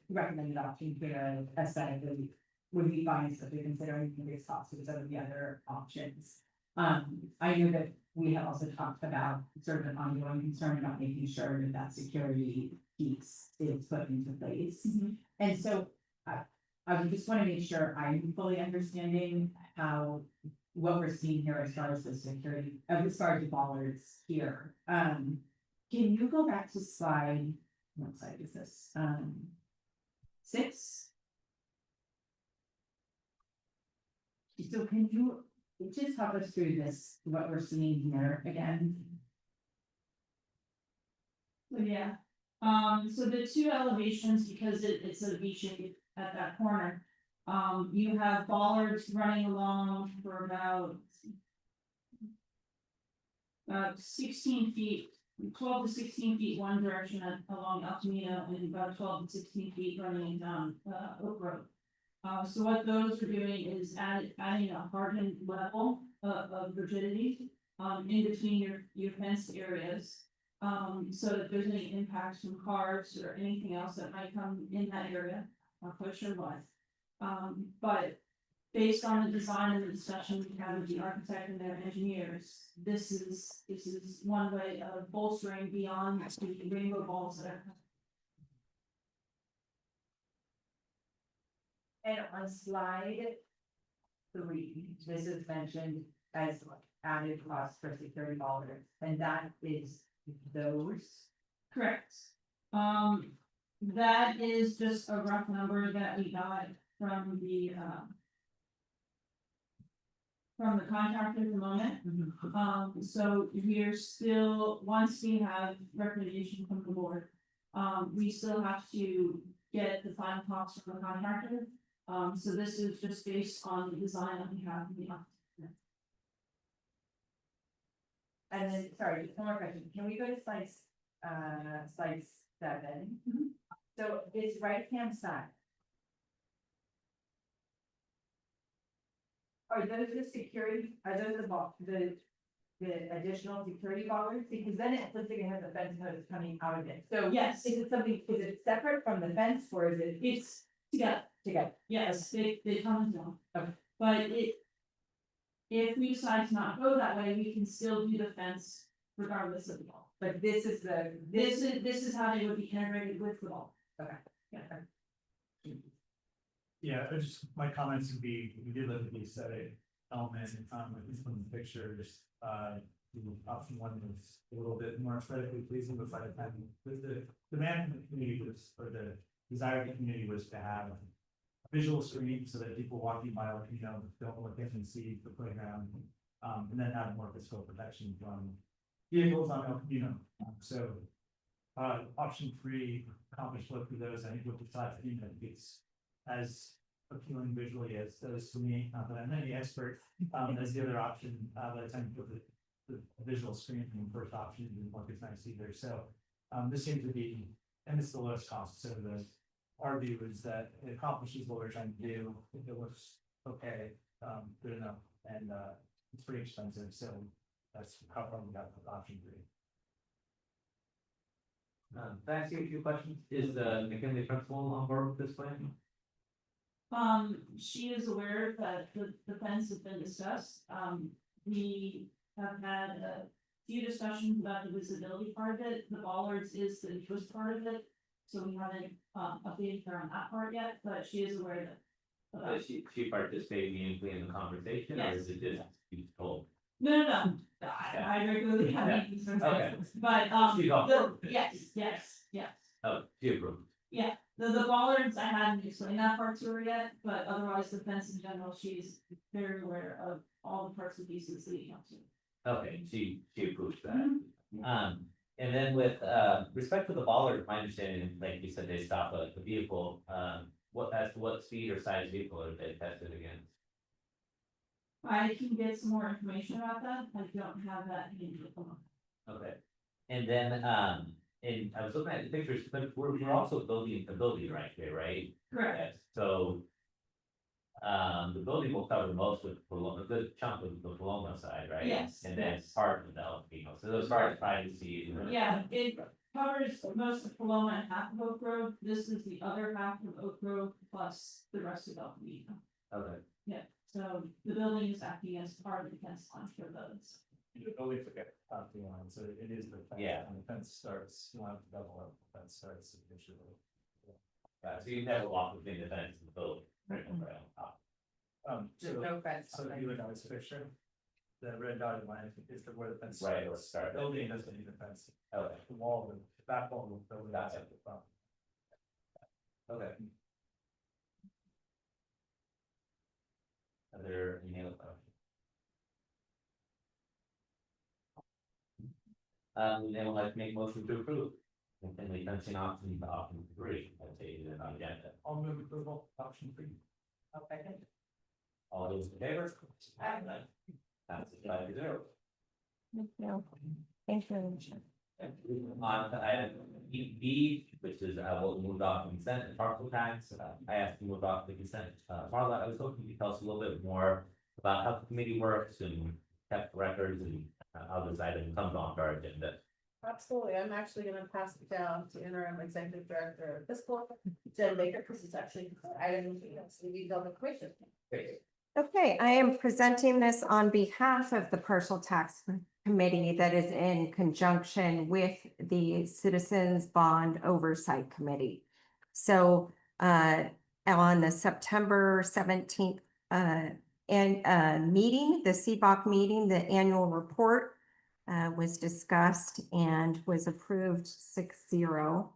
recommended option for the aesthetically would be fine, especially considering the biggest cost of some of the other options. I know that we have also talked about sort of an ongoing concern about making sure that security piece is put into place. And so I would just want to make sure I'm fully understanding what we're seeing here as far as the security, as far as the bollards here. Can you go back to what slide is this? 6? So can you just talk us through this, what we're seeing here again? So yeah, so the 2 elevations, because it's a V shape at that corner, you have bollards running along for about 16 feet, 12 to 16 feet one direction along El Camino, and about 12 to 16 feet running down Oak Road. So what those are doing is adding a hardened level of rigidity in between your fenced areas, so that there's any impacts from cars or anything else that might come in that area, push or what. But based on the design and the discussion we had with the architect and their engineers, this is one way of bolstering beyond the rainbow balls that are. And on slide 3, this is mentioned as added cost for security bollards, and that is those. Correct. That is just a rough number that we got from the contractor at the moment. So we're still, once we have recommendation from the board, we still have to get the final cost from the contractor. So this is just based on the design that we have in the architect. And then, sorry, just one more question, can we go to slide 7? So this right hand side. Are those the security, are those the additional security bollards? Because then it looks like it has a fence post coming out of it, so. Yes, Is it separate from the fence, or is it? it's together. Yes, they come as one. Okay. But if we decide to not go that way, we can still do the fence regardless of the wall. But this is the, This is how they would be integrated with the wall. okay. Yeah, my comments would be, we did look at the aesthetic element, at least from the pictures, option 1 was a little bit more aesthetically pleasing, but by the time, the demand from the community was, or the desire of the community was to have a visual screen so that people walking by, don't look in and see the playground, and then have more physical protection from vehicles on, so option 3 accomplished both of those. I think with the side, it's as appealing visually as those to me, not that I'm any expert, as the other option, by the time you put the visual screen from the first option didn't look as nice either, so this seems to be, and it's the lowest cost, so our view is that it accomplishes what we're trying to do. If it looks okay, good enough, and it's pretty expensive, so that's how far we got with option 3. Can I ask you a few questions? Is the McKinley principal on board with this plan? She is aware that the fence has been discussed. We have had a few discussions about the visibility part of it. The bollards is the newest part of it. So we haven't updated her on that part yet, but she is aware that. Does she participate meaningfully in the conversation, or is it just you told? No. I regularly have meetings with Okay. her, but She's on board. yes. Oh, she approved. Yeah, the bollards, I hadn't explained that part to her yet, but otherwise the fence in general, she's very aware of all the parts and pieces leading up to it. Okay, she approves that. And then with respect to the bollard, my understanding, like you said, they stop the vehicle, what speed or size vehicle are they tested against? I can get some more information about that, I don't have that in the phone. Okay, and then, and I was looking at the pictures, but we're also building a building right here, right? Correct. Yes, so. The building will cover most of a good chunk of the Paloma side, right? Yes, And then yes. part of the Alpino, so those are privacy. Yeah, it covers most of Paloma and half of Oak Grove, this is the other half of Oak Grove plus the rest of Alpino. Okay, Yeah, so the building is acting as part of the fence line for those. You always forget the property line, so it is the fence. Yeah. And the fence starts, you want to double up, the fence starts eventually. so you never walk between the fence and the building. Right on top. There's So, no fence. so if you look at this picture, the red dotted line is where the fence. Right, or starts. start. The building doesn't need a fence, Okay, the wall, the back wall, will build that's at the front. okay. Are there any other questions? Then would like to make a motion to approve. And we fencing option to option 3, I'd say is on the agenda. I'll move approval, option 3. Okay. All those in favor? Passes 5-0. Thank you. On to item B, which is what we moved off consent and parcel tax. I asked to move off the consent. Marla, I was hoping you could tell us a little bit more about how the committee works and kept records and how this item comes on our agenda. Absolutely, I'm actually gonna pass it down to interim executive director of fiscal, Jen Baker, because it's actually item, so we detail the question. Great. Okay, I am presenting this on behalf of the Partial Tax Committee that is in conjunction with the Citizens Bond Oversight Committee. So on the September 17th meeting, the CBOC meeting, the annual report was discussed and was approved 6-0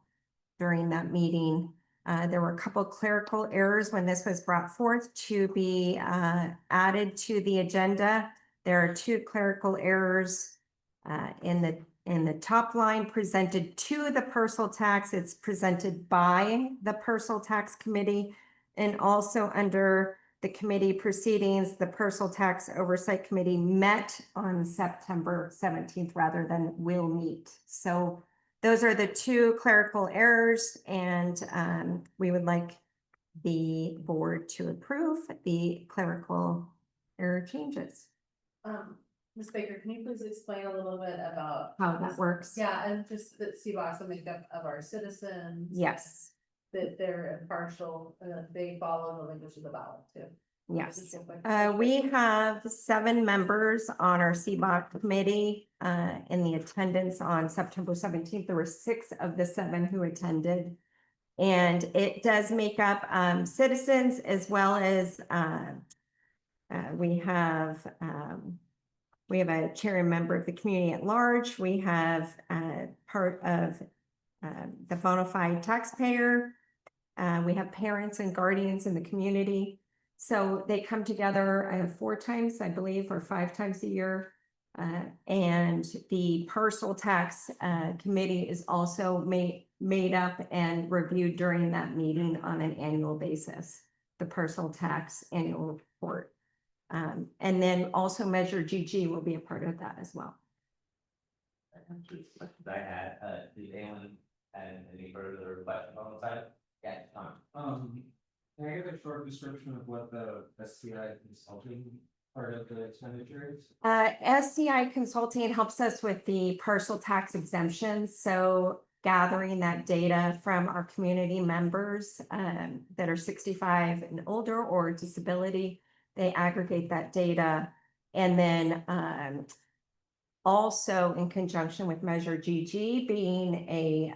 during that meeting. There were a couple clerical errors when this was brought forth to be added to the agenda. There are 2 clerical errors in the top line presented to the personal tax. It's presented by the personal tax committee, and also under the committee proceedings, the personal tax oversight committee met on September 17th rather than will meet. So those are the 2 clerical errors, and we would like the board to approve the clerical error changes. Ms. Baker, can you please explain a little bit about How that works? Yeah, and just the CBOC, the makeup of our citizens. Yes, That they're impartial, they follow the language of the ballot too. yes. We have 7 members on our CBOC committee. In the attendance on September 17th, there were 6 of the 7 who attended. And it does make up citizens as well as we have a chair and member of the community at large. We have part of the bona fide taxpayer. We have parents and guardians in the community. So they come together 4 times, I believe, or 5 times a year. And the parcel tax committee is also made up and reviewed during that meeting on an annual basis, the parcel tax annual report. And then also Measure GG will be a part of that as well. I had, did anyone have any further questions on the side? Yeah, Tom. Can I get a short description of what the SCI consulting part of the expenditure is? SCI Consulting helps us with the parcel tax exemptions. So gathering that data from our community members that are 65 and older or disability, they aggregate that data. And then also in conjunction with Measure GG being a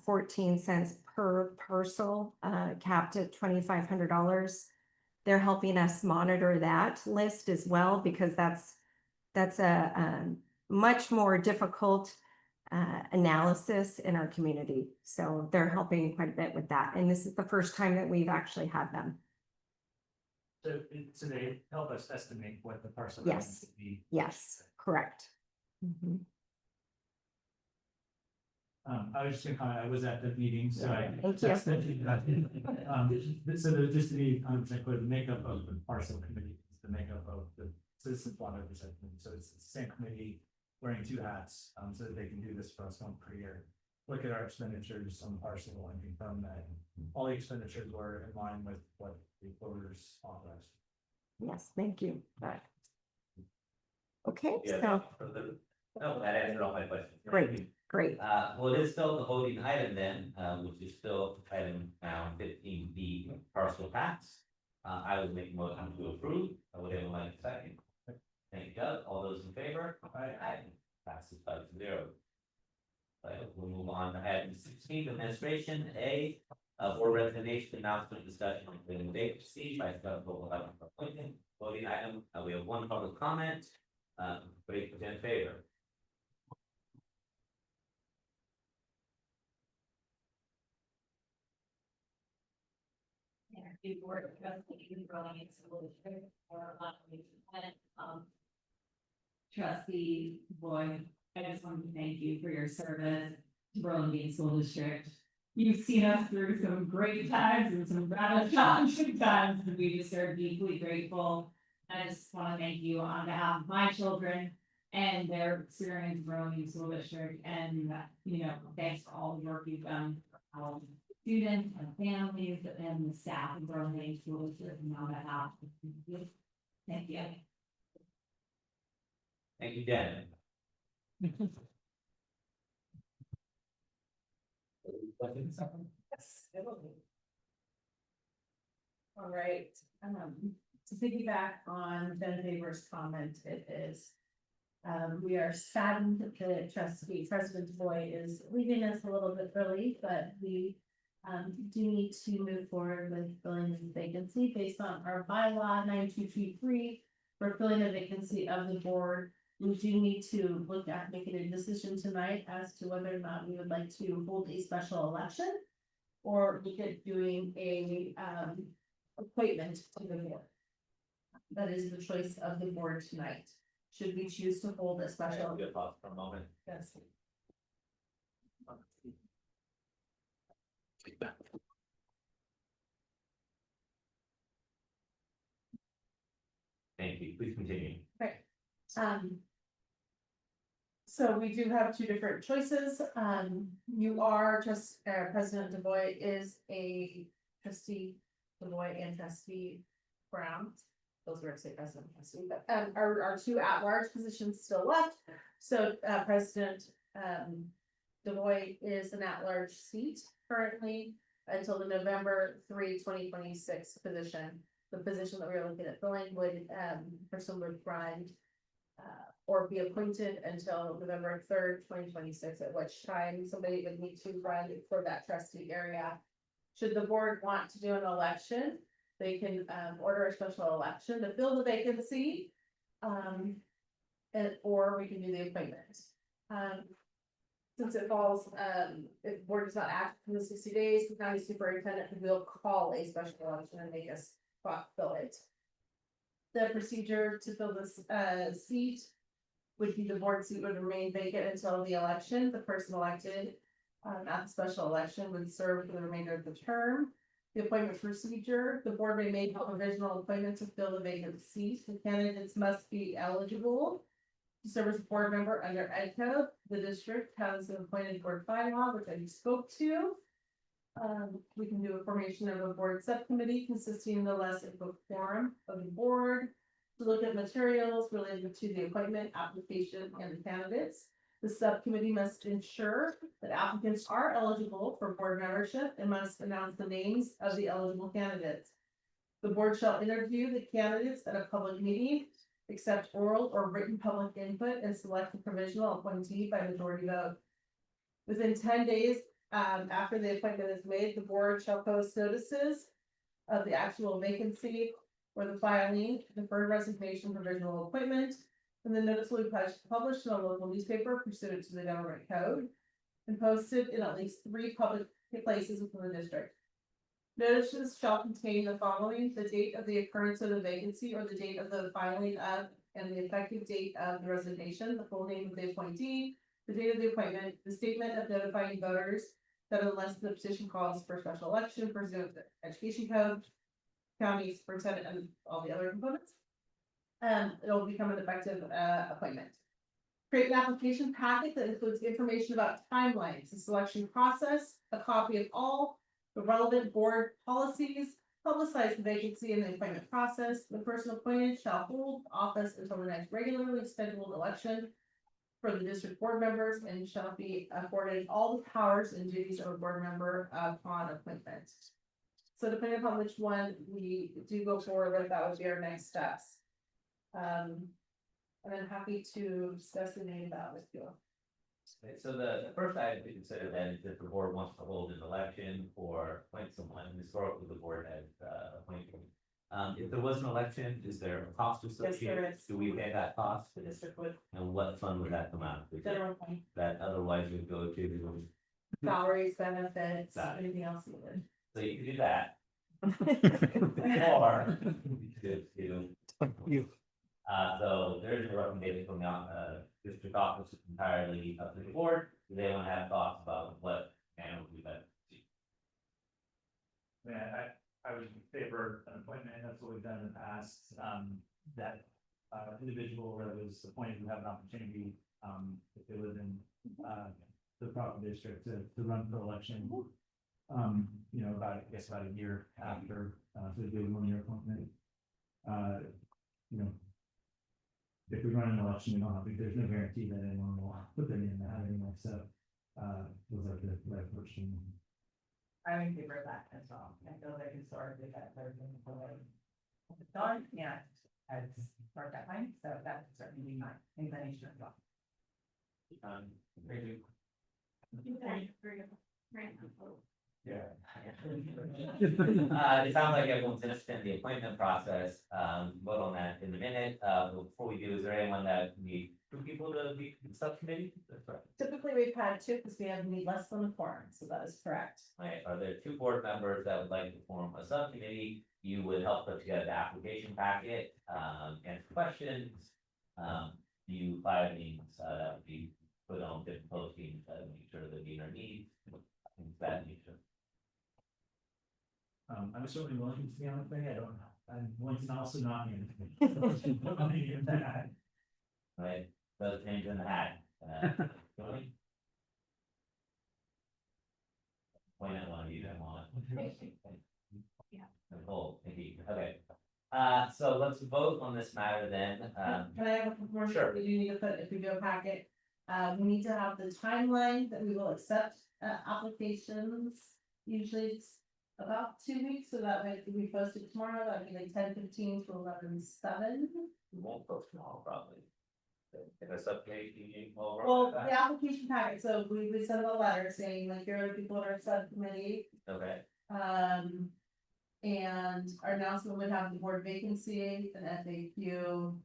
14 cents per parcel capped at $2,500. They're helping us monitor that list as well, because that's a much more difficult analysis in our community. So they're helping quite a bit with that. And this is the first time that we've actually had them. So they help us estimate what the parcel Yes. needs to be. Yes, correct. Mhm. I was just gonna comment, I was at the meeting, so I. Thank you. So just to be 100% clear, the makeup of the parcel committee is the makeup of the citizens bond oversight committee. So it's the same committee wearing 2 hats, so that they can do this for us once per year. Look at our expenditures on the parcel and confirm that all the expenditures were in line with what the voters authorized. Yes, thank you. Right. Okay, Yeah, so no, that answered all my questions. great, great. Well, it is still the voting item then, which is still item 15B, parcel tax. I would make a motion to approve. Would anyone like a second? Thank you, Doug. All those in favor? Aye. Passes 5-0. We'll move on to item 16, administration. A, board resignation announcement discussion on the date received by Scott Vogel for appointment. Voting item, we have 1 public comment. Great, in favor. Trustee Boyd, I just wanted to thank you for your service to Burlingame School District. You've seen us through some great times and some rather challenging times, and we just are deeply grateful. I just want to thank you on behalf of my children and their experience in Burlingame School District, and thanks for all the work you've done for our students and families and the staff of Burlingame School District and on behalf of you. Thank you. Thank you, Jen. Yes, it will be. All right, to piggyback on Jen Faber's comment, it is. We are saddened that the President Boyd is leaving us a little bit early, but we Do need to move forward with filling this vacancy based on our bylaw 9223. For filling a vacancy of the board, we do need to look at making a decision tonight as to whether or not we would like to hold a special election. Or look at doing a appointment to the board. That is the choice of the board tonight. Should we choose to hold a special? Good pause for a moment. Yes. Thank you. Please continue. Right. So we do have two different choices. You are just, President DeVoy is a trustee, DeVoy and trustee Brown. Those were to say president and trustee, but, our two at-large positions still left. So, President, DeVoy is an at-large seat currently until the November 3, 2026 position. The position that we are looking at filling would, person would run or be appointed until November 3rd, 2026, at which time somebody would need to run for that trustee area. Should the board want to do an election, they can order a special election to fill the vacancy. Or we can do the appointment. Since it falls, if the board does not act in the 60 days, the county superintendent will call a special election and make us fill it. The procedure to fill this seat would be the board seat would remain vacant until the election. The person elected at the special election would serve for the remainder of the term. The appointment procedure, the board may make a provisional appointment to fill the vacant seat. The candidates must be eligible to serve as a board member under Ed Code. The district has an appointed board bylaw, which I just spoke to. We can do a formation of a board subcommittee consisting no less of a quorum of the board to look at materials related to the appointment, application, and the candidates. The subcommittee must ensure that applicants are eligible for board membership and must announce the names of the eligible candidates. The board shall interview the candidates at a public meeting, accept oral or written public input, and select a provisional appointee by majority vote. Within 10 days after the appointment is made, the board shall post notices of the actual vacancy or the filing, deferred resignation, provisional appointment, and the notice will be published in a local newspaper pursuant to the government code and posted in at least 3 public places within the district. Notices shall contain the following: the date of the occurrence of the vacancy or the date of the filing of and the effective date of the resignation, the full name of the appointee, the date of the appointment, the statement of notifying voters that unless the petition calls for special election pursuant to the education code, county superintendent, and all the other components, it'll become an effective appointment. Create an application packet that includes information about timelines, the selection process, a copy of all the relevant board policies, publicize the vacancy and the appointment process. The person appointed shall hold office until the next regularly scheduled election for the district board members and shall be afforded all the powers and duties of a board member upon appointment. So depending upon which one we do go forward with, that would be our next steps. And I'm happy to discuss the name about with you. Okay, so the first item to consider then is if the board wants to hold an election or appoint someone. Historically, the board has appointed. If there was an election, is there a cost associated? is. Do we pay that cost? The district would. And what fund would that come out of? General fund. That otherwise would go to, Salaries, benefits, Got it. anything else needed. so you can do that. Or You. so there's a recommendation from the district office entirely up to the board. Do they want to have thoughts about what and would be better? Yeah, I would favor an appointment, and that's what we've done in the past, that individual where it was appointed would have an opportunity, if they live in the proper district to run for election. You know, about a year after, so they do a 1-year appointment. You know, if we run an election, we don't have, there's no guarantee that anyone will put their name in that anymore, so, those are the right person. I'm in favor of that as well. I feel like historically that there's been a way done, yeah, as part of that time, so that would certainly be my inclination as well. Thank you. Yeah. It sounds like everyone's interested in the appointment process, vote on that in a minute, but before we do, is there anyone that need two people to be in the subcommittee? That's right. Typically, we've had two because we have need less than a quorum, so that is correct. Right, are there two board members that would like to form a subcommittee? You would help put together the application packet, answer questions. You file meetings, that would be put on different postings, make sure the meeting needs, things of that nature. I'm certainly willing to be on the thing, I don't know, I'm willing to also not be on the thing. Right, those names in the hat. Tony? Point at one of you that want. Yeah. Nicole, thank you, okay. So let's vote on this matter then, Can I have a couple more? Sure. We do need to put, if we do a packet, we need to have the timeline that we will accept, applications. Usually it's about 2 weeks, so that way if we post it tomorrow, that'd be like 10:15 to 11:07. we won't vote tomorrow probably. In a subcommittee meeting, Well, the application packet, so we would send a letter saying like, here are the people in our subcommittee. Okay, And our announcement would have the board vacancy, an FAQ,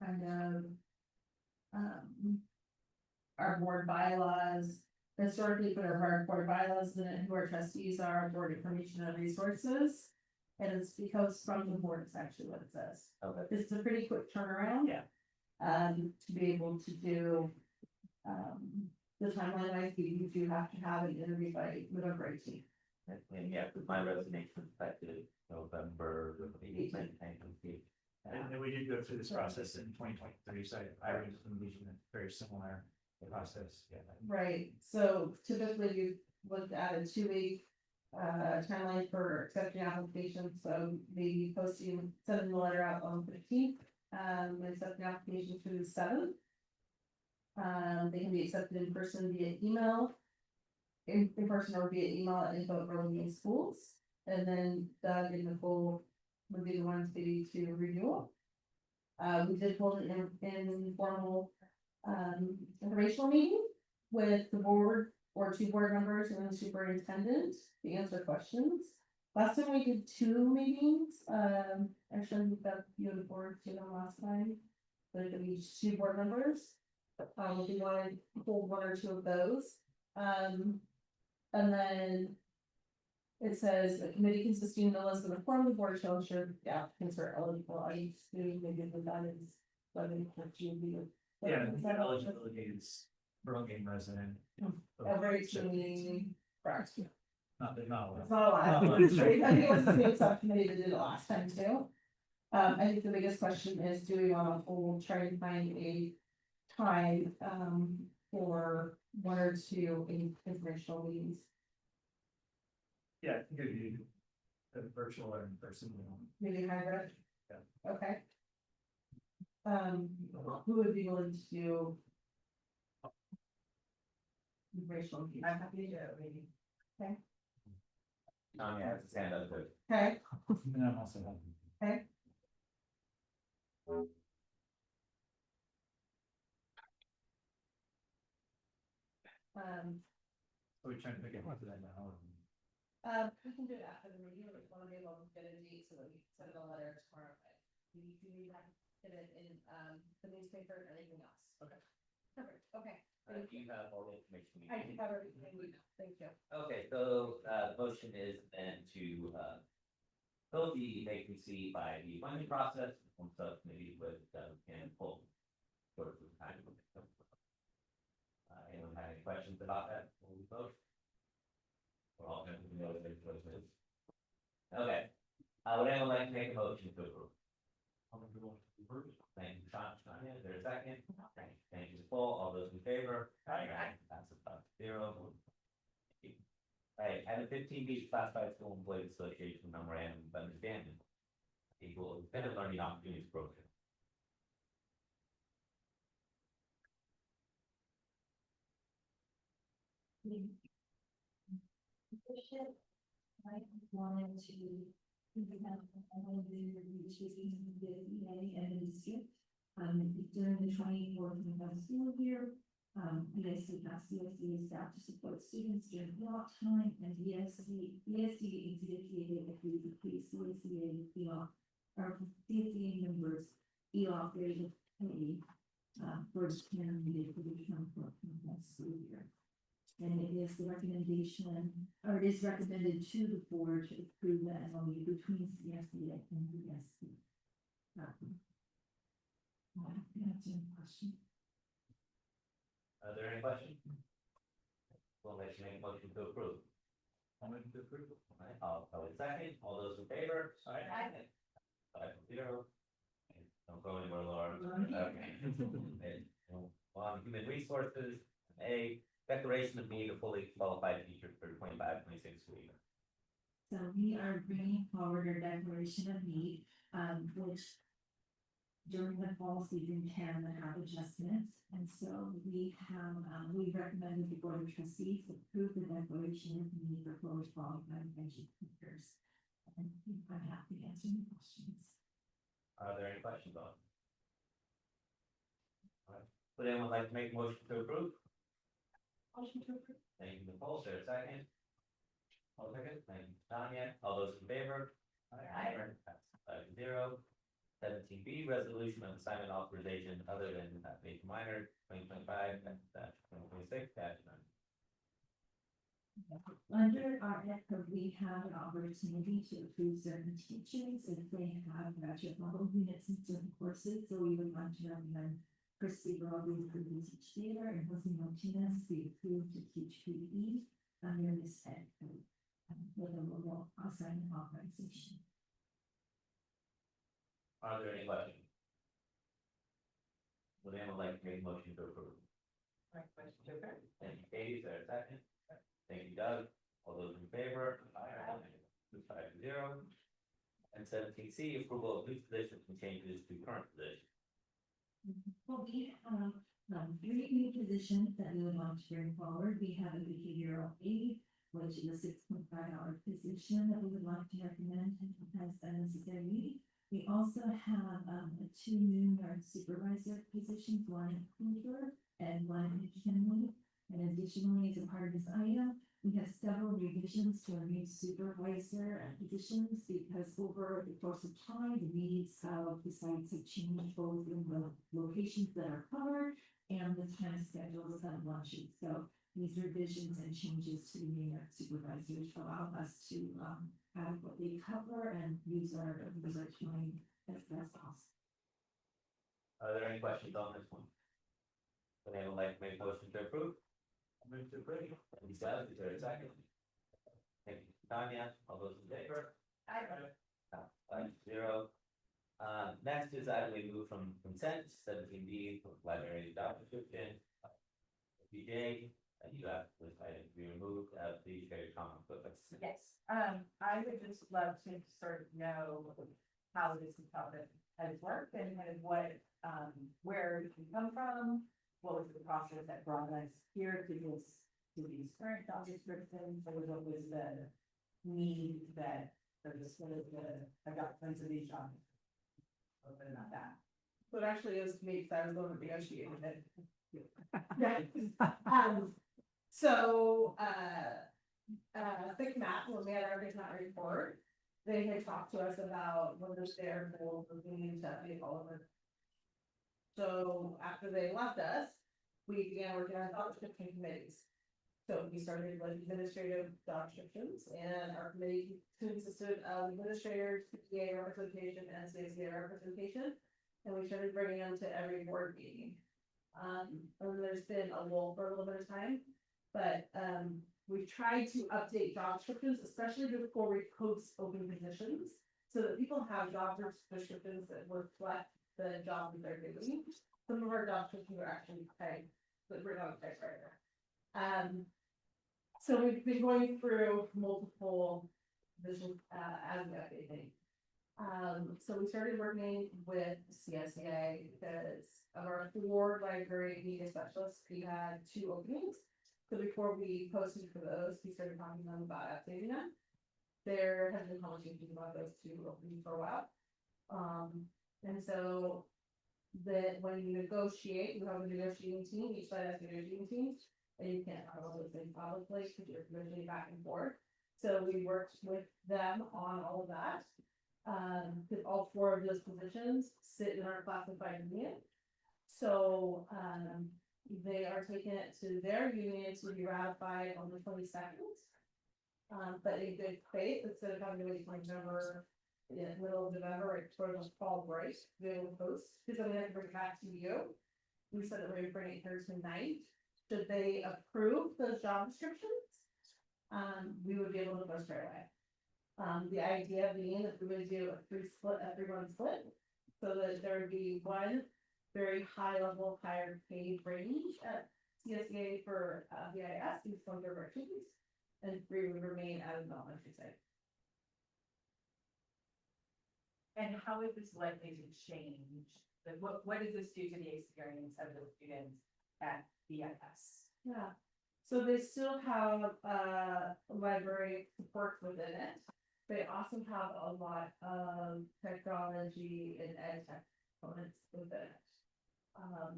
kind of. Our board bylaws, historically put our board bylaws in it, who our trustees are, board information and resources. And it's because from the board is actually what it says. okay. It's a pretty quick turnaround. Yeah. To be able to do, the timeline, I think you do have to have an interview by November 18th. And yeah, with my resignation effective November 18th. And we did go through this process in 2023, so I would envision a very similar process, yeah. Right, so typically you looked at a 2 week timeline for accepting applications, so maybe posting, sending the letter out on the 15th, accepting applications through the 7th. They can be accepted in person via email. In person or via email at info@Burlingame Schools, and then Doug and Nicole would be the ones to review. We did hold an informal informational meeting with the board or 2 board members and the superintendent to answer questions. Last time we did 2 meetings, actually we've got you and the board to know last time. But it we 2 board members. If you want to hold 1 or 2 of those. And then it says the committee consisting of no less than a quorum of the board shall ensure the applicants are eligible. I used to maybe the that is. But Yeah, the eligibility is Burlingame resident. Every community, correct. Not It's not a lot. I think it was the same subcommittee that did it last time too. I think the biggest question is, do we want to try and find a time, for 1 or 2 informational meetings? Yeah, I think it'd be a virtual or in person. Maybe hybrid? Yeah. Okay. Who would be willing to do? Informational meeting? I'm happy to do it, maybe. Okay, Tommy has his hand up, good. okay, And I'm also happy. okay. Are we trying to pick it up to that now? We can do it after the meeting, we want to be able to get a date so that we can send a letter tomorrow. But we do need to get it in, the newspaper or anything else. Okay. Perfect, okay. You have all the information. I can cover everything we know, thank you. Okay, so, the motion is then to, fill the vacancy by the appointment process, from subcommittee with, and full. Sort of time. Anyone have any questions about that before we vote? We're all going to know what the motion is. Okay, would anyone like to make a motion to approve? Thank you, Sean, is there a second? Thank you, Paul, all those in favor? Aye. That's about 0. Right, item 15B, classified school employees association memorandum of understanding. Equal better learning opportunities program. I wanted to. During the 24th school year, ESC has CSE staff to support students during block time and ESC and CSEA agreed to please CSEA ELOC or CSEA members ELOC rate of pay for the candidate for the term for the school year. And it is the recommendation, or it is recommended to the board to approve the MOU between CSEA and ESC. Answer any question. Are there any questions? We'll make a motion to approve. I'll move to approve. All right, I'll second, all those in favor? Aye. 5-0. Don't go anywhere, Laura. Okay. On human resources, A, declaration of need of fully qualified teacher for 25-26 school year. So we are bringing forward our declaration of need, which during the fall season can have adjustments. And so we have, we recommended the board of trustees approve the declaration of need for fully qualified educators. And I'm happy to answer any questions. Are there any questions on it? All right, would anyone like to make a motion to approve? Motion to approve. Thank you, Nicole, is there a second? I'll second, thank you, Tanya, all those in favor? Aye. 5-0. 17B, resolution of assignment authorization other than major minor 2025 2026 -9. Under our ECHO, we have an opportunity to approve certain teachers if they have graduate level units in certain courses. So we would want to recommend Christy Robbins to teach theater and Jose Martinez be approved to teach PE under this ECHO with a level assignment authorization. Are there any questions? Would anyone like to make a motion to approve? Thank you, Katie, is there a second? Thank you, Doug. All those in favor? Aye. 5-0. And 17C, approval of new positions and changes to current positions. Well, we have 3 new positions that we would want to bring forward. We have a behavioral aid, which is a $6.5 position that we would like to recommend as a necessary. We also have 2 new nurse supervisor positions, one in Cooper and one in Kinley. And additionally, as a part of this item, we have several revisions to our new supervisor positions because over the course of time, the needs of the sites have changed both in the locations that are covered and the time schedules of lunches. So these revisions and changes to the new nurse supervisors allow us to adequately cover and use our time as best possible. Are there any questions on this one? Would anyone like to make a motion to approve? I'll move to approve. Thank you, Doug, is there a second? Thank you, Tanya, all those in favor? Aye. 5-0. Next is item we move from consent, 17B, library job description. BJ, and you have this item to be removed as the shared comment book. Yes, I would just love to sort of know how this has worked and kind of what, where it can come from. What was the process that brought us here to these current job descriptions, or what was the need that, or just what is the, I got tons of these jobs. But not that. So it actually is me, because I was the one that negotiated it. So, Thick Matt, when we had our Big Matt report, they had talked to us about what was their goal for being to update all of it. So after they left us, we began working on job description committees. So we started with administrative job descriptions, and our committee consisted of administrators, PTA representation, and CSA representation. And we started bringing them to every board meeting. And there's been a lull for a little bit of time, but we've tried to update job descriptions, especially before we post open positions, so that people have job descriptions that reflect the job that they're doing. Some of our job descriptions are actually typed, but we're not typewriter. So we've been going through multiple positions as we update things. So we started working with CSEA because of our 4 library media specialists, we had 2 openings. So before we posted for those, we started talking to them about updating them. There has been conversations about those 2 openings for a while. And so that when you negotiate, you have a negotiating team, each side has a negotiating team. And you can't have all those things publicly because you're negotiating back and forth. So we worked with them on all of that. Because all four of those positions sit in our classified union. So, they are taking it to their union to be ratified on the 22nd. But in good faith, instead of having to wait till November, in the middle of November, right before the fall break, they will post, because I'm gonna have to bring it back to you. We said that we would bring it here tonight. Should they approve those job descriptions? We would be able to post right away. The idea being that we would do a 3-1 split, so that there would be one very high level, higher paid range at CSEA for VIS, these one directions, and 3 would remain out of the elementary side. And how is this likely to change? Like, what does this do to the experience of the students at VIS? Yeah, so they still have library support within it. They also have a lot of technology and ed tech components within it.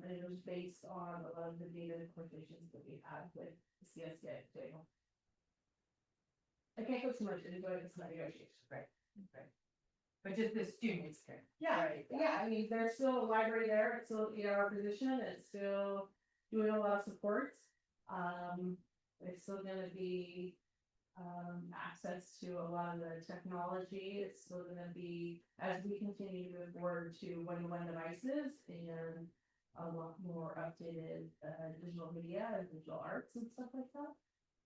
And it was based on a lot of the data conversations that we had with the CSEA too. I can't go too much into it, it's not negotiation. Right. But just the student experience. Yeah, Right. yeah, I mean, there's still a library there, it's still an 8-hour position, it's still doing a lot of supports. It's still gonna be access to a lot of the technology, it's still gonna be, as we continue to move forward to one-to-one devices and a lot more updated digital media and digital arts and stuff like that.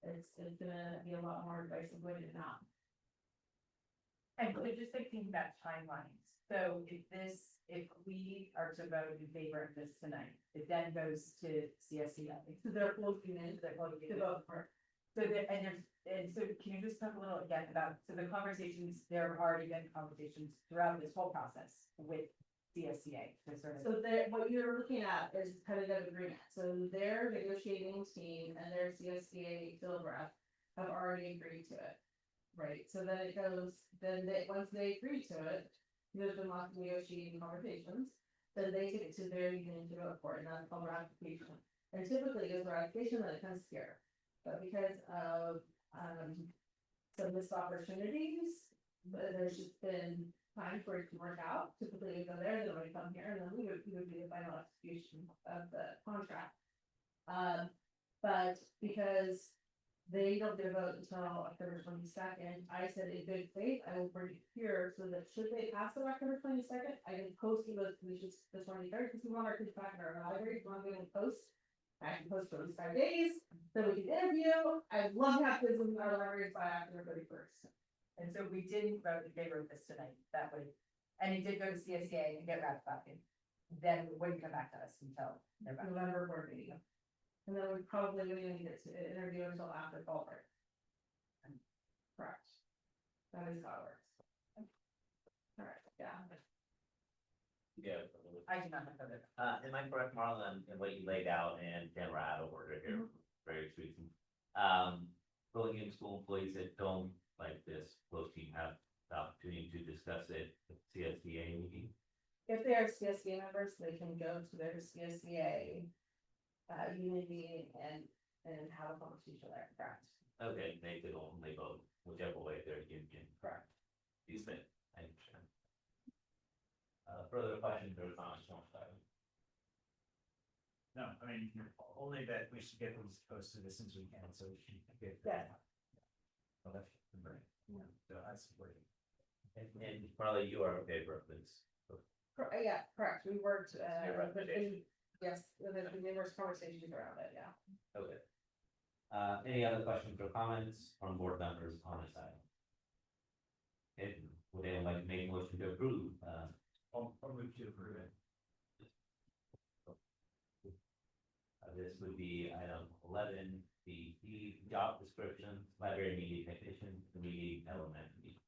It's gonna be a lot more device avoided now. And so just like thinking about timelines, so if we are to vote in favor of this tonight, it then goes to CSEA. So they're closing in, They're going to to vote for. So so can you just talk a little again about, so the conversations, there have already been conversations throughout this whole process with CSEA. So what you're looking at is tentative agreement, so their negotiating team and their CSDA field rep have already agreed to it. Right, so then it goes, once they agree to it, there's been lots of negotiating conversations, then they take it to their union to vote for it, and that's called ratification. And typically it goes ratification, then it comes here, but because of, some missed opportunities, but there's just been time for it to work out, typically we go there, then we come here, and then we would do the final execution of the contract. But because they don't get a vote until October 22nd, I said in good faith, I will bring it here, so that should they pass it October 22nd, I can post those positions the 23rd, because we want our kids back in our library, we want to be able to post. I can post for at least 5 days, so we can interview, I'd love to have kids in our libraries by October 31st. And so we didn't vote in favor of this tonight, that would, and it did go to CSEA and get ratified. Then it wouldn't come back to us until November board meeting. And then we probably wouldn't even get to interview until after fall break. Correct. That is how it works. Alright, yeah. Yeah. I do not have that. Am I correct, Marlon, in what you laid out, and then we're out of order here, various reasons. Burlingame school employees that don't like this, close team have the opportunity to discuss it at CSEA meeting. If they are CSEA members, they can go to their CSEA unity and have a conversation there, correct? Okay, they could only vote whichever way they're union. Correct. You Smith, I understand. Further questions or comments on that? No, I mean, only that we should get these posted as soon as we can, so we can get. Yeah. Well, that's great. Yeah. So I support it. And Marla, you are in favor of this. Yeah, correct, we worked, Your recommendation. yes, the numerous conversations around it, yeah. Okay. Any other questions or comments from board members on this item? Okay, would anyone like to make a motion to approve? I'll move to approve it. This would be item 11, the job description, library media technician, media elementary.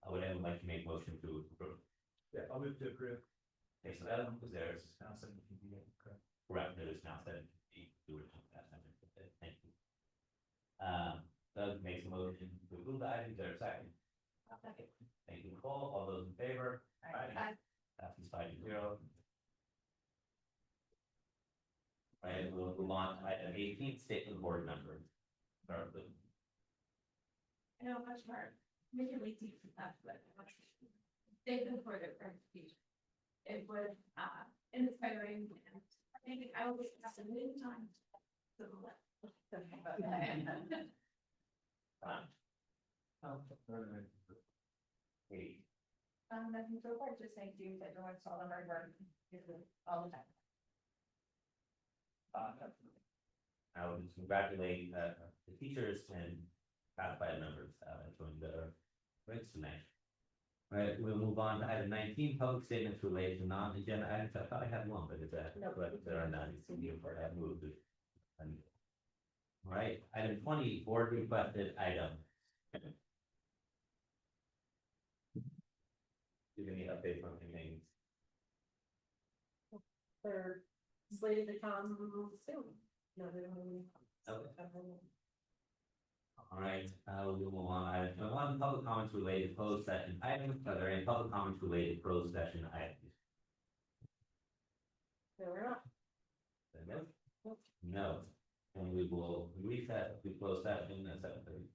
Would anyone like to make a motion to approve? Yeah, I'll move to approve. Okay, so Adam was there. Now 7 correct. Correct, it is now 7:50. Thank you. Doug makes a motion to approve the item, is there a second? Thank you, Nicole, all those in favor? Aye. Passes 5-0. Right, we'll move on to item 18, statement of board members. Start with I know much more, make it easy for that, but. Thank them for their presentation. It was, inspiring and I think I will be a new time. So. Katie. Nothing so far, just thank you, that everyone saw the hard work, all the time. I would congratulate the teachers and classified members joined the ranks tonight. All right, we'll move on to item 19, public statements related to non-agenda items. I thought I had one, but is that, but there are none. So you have moved it. All right, item 20, board requested item. Give any update on anything? They're slated to come soon. No, they don't. Okay. All right, we'll move on. Item 21, public comments related to closed session items. Are there any public comments related to closed session items? No, we're not. No. No. And we will reset the closed session at 7:30.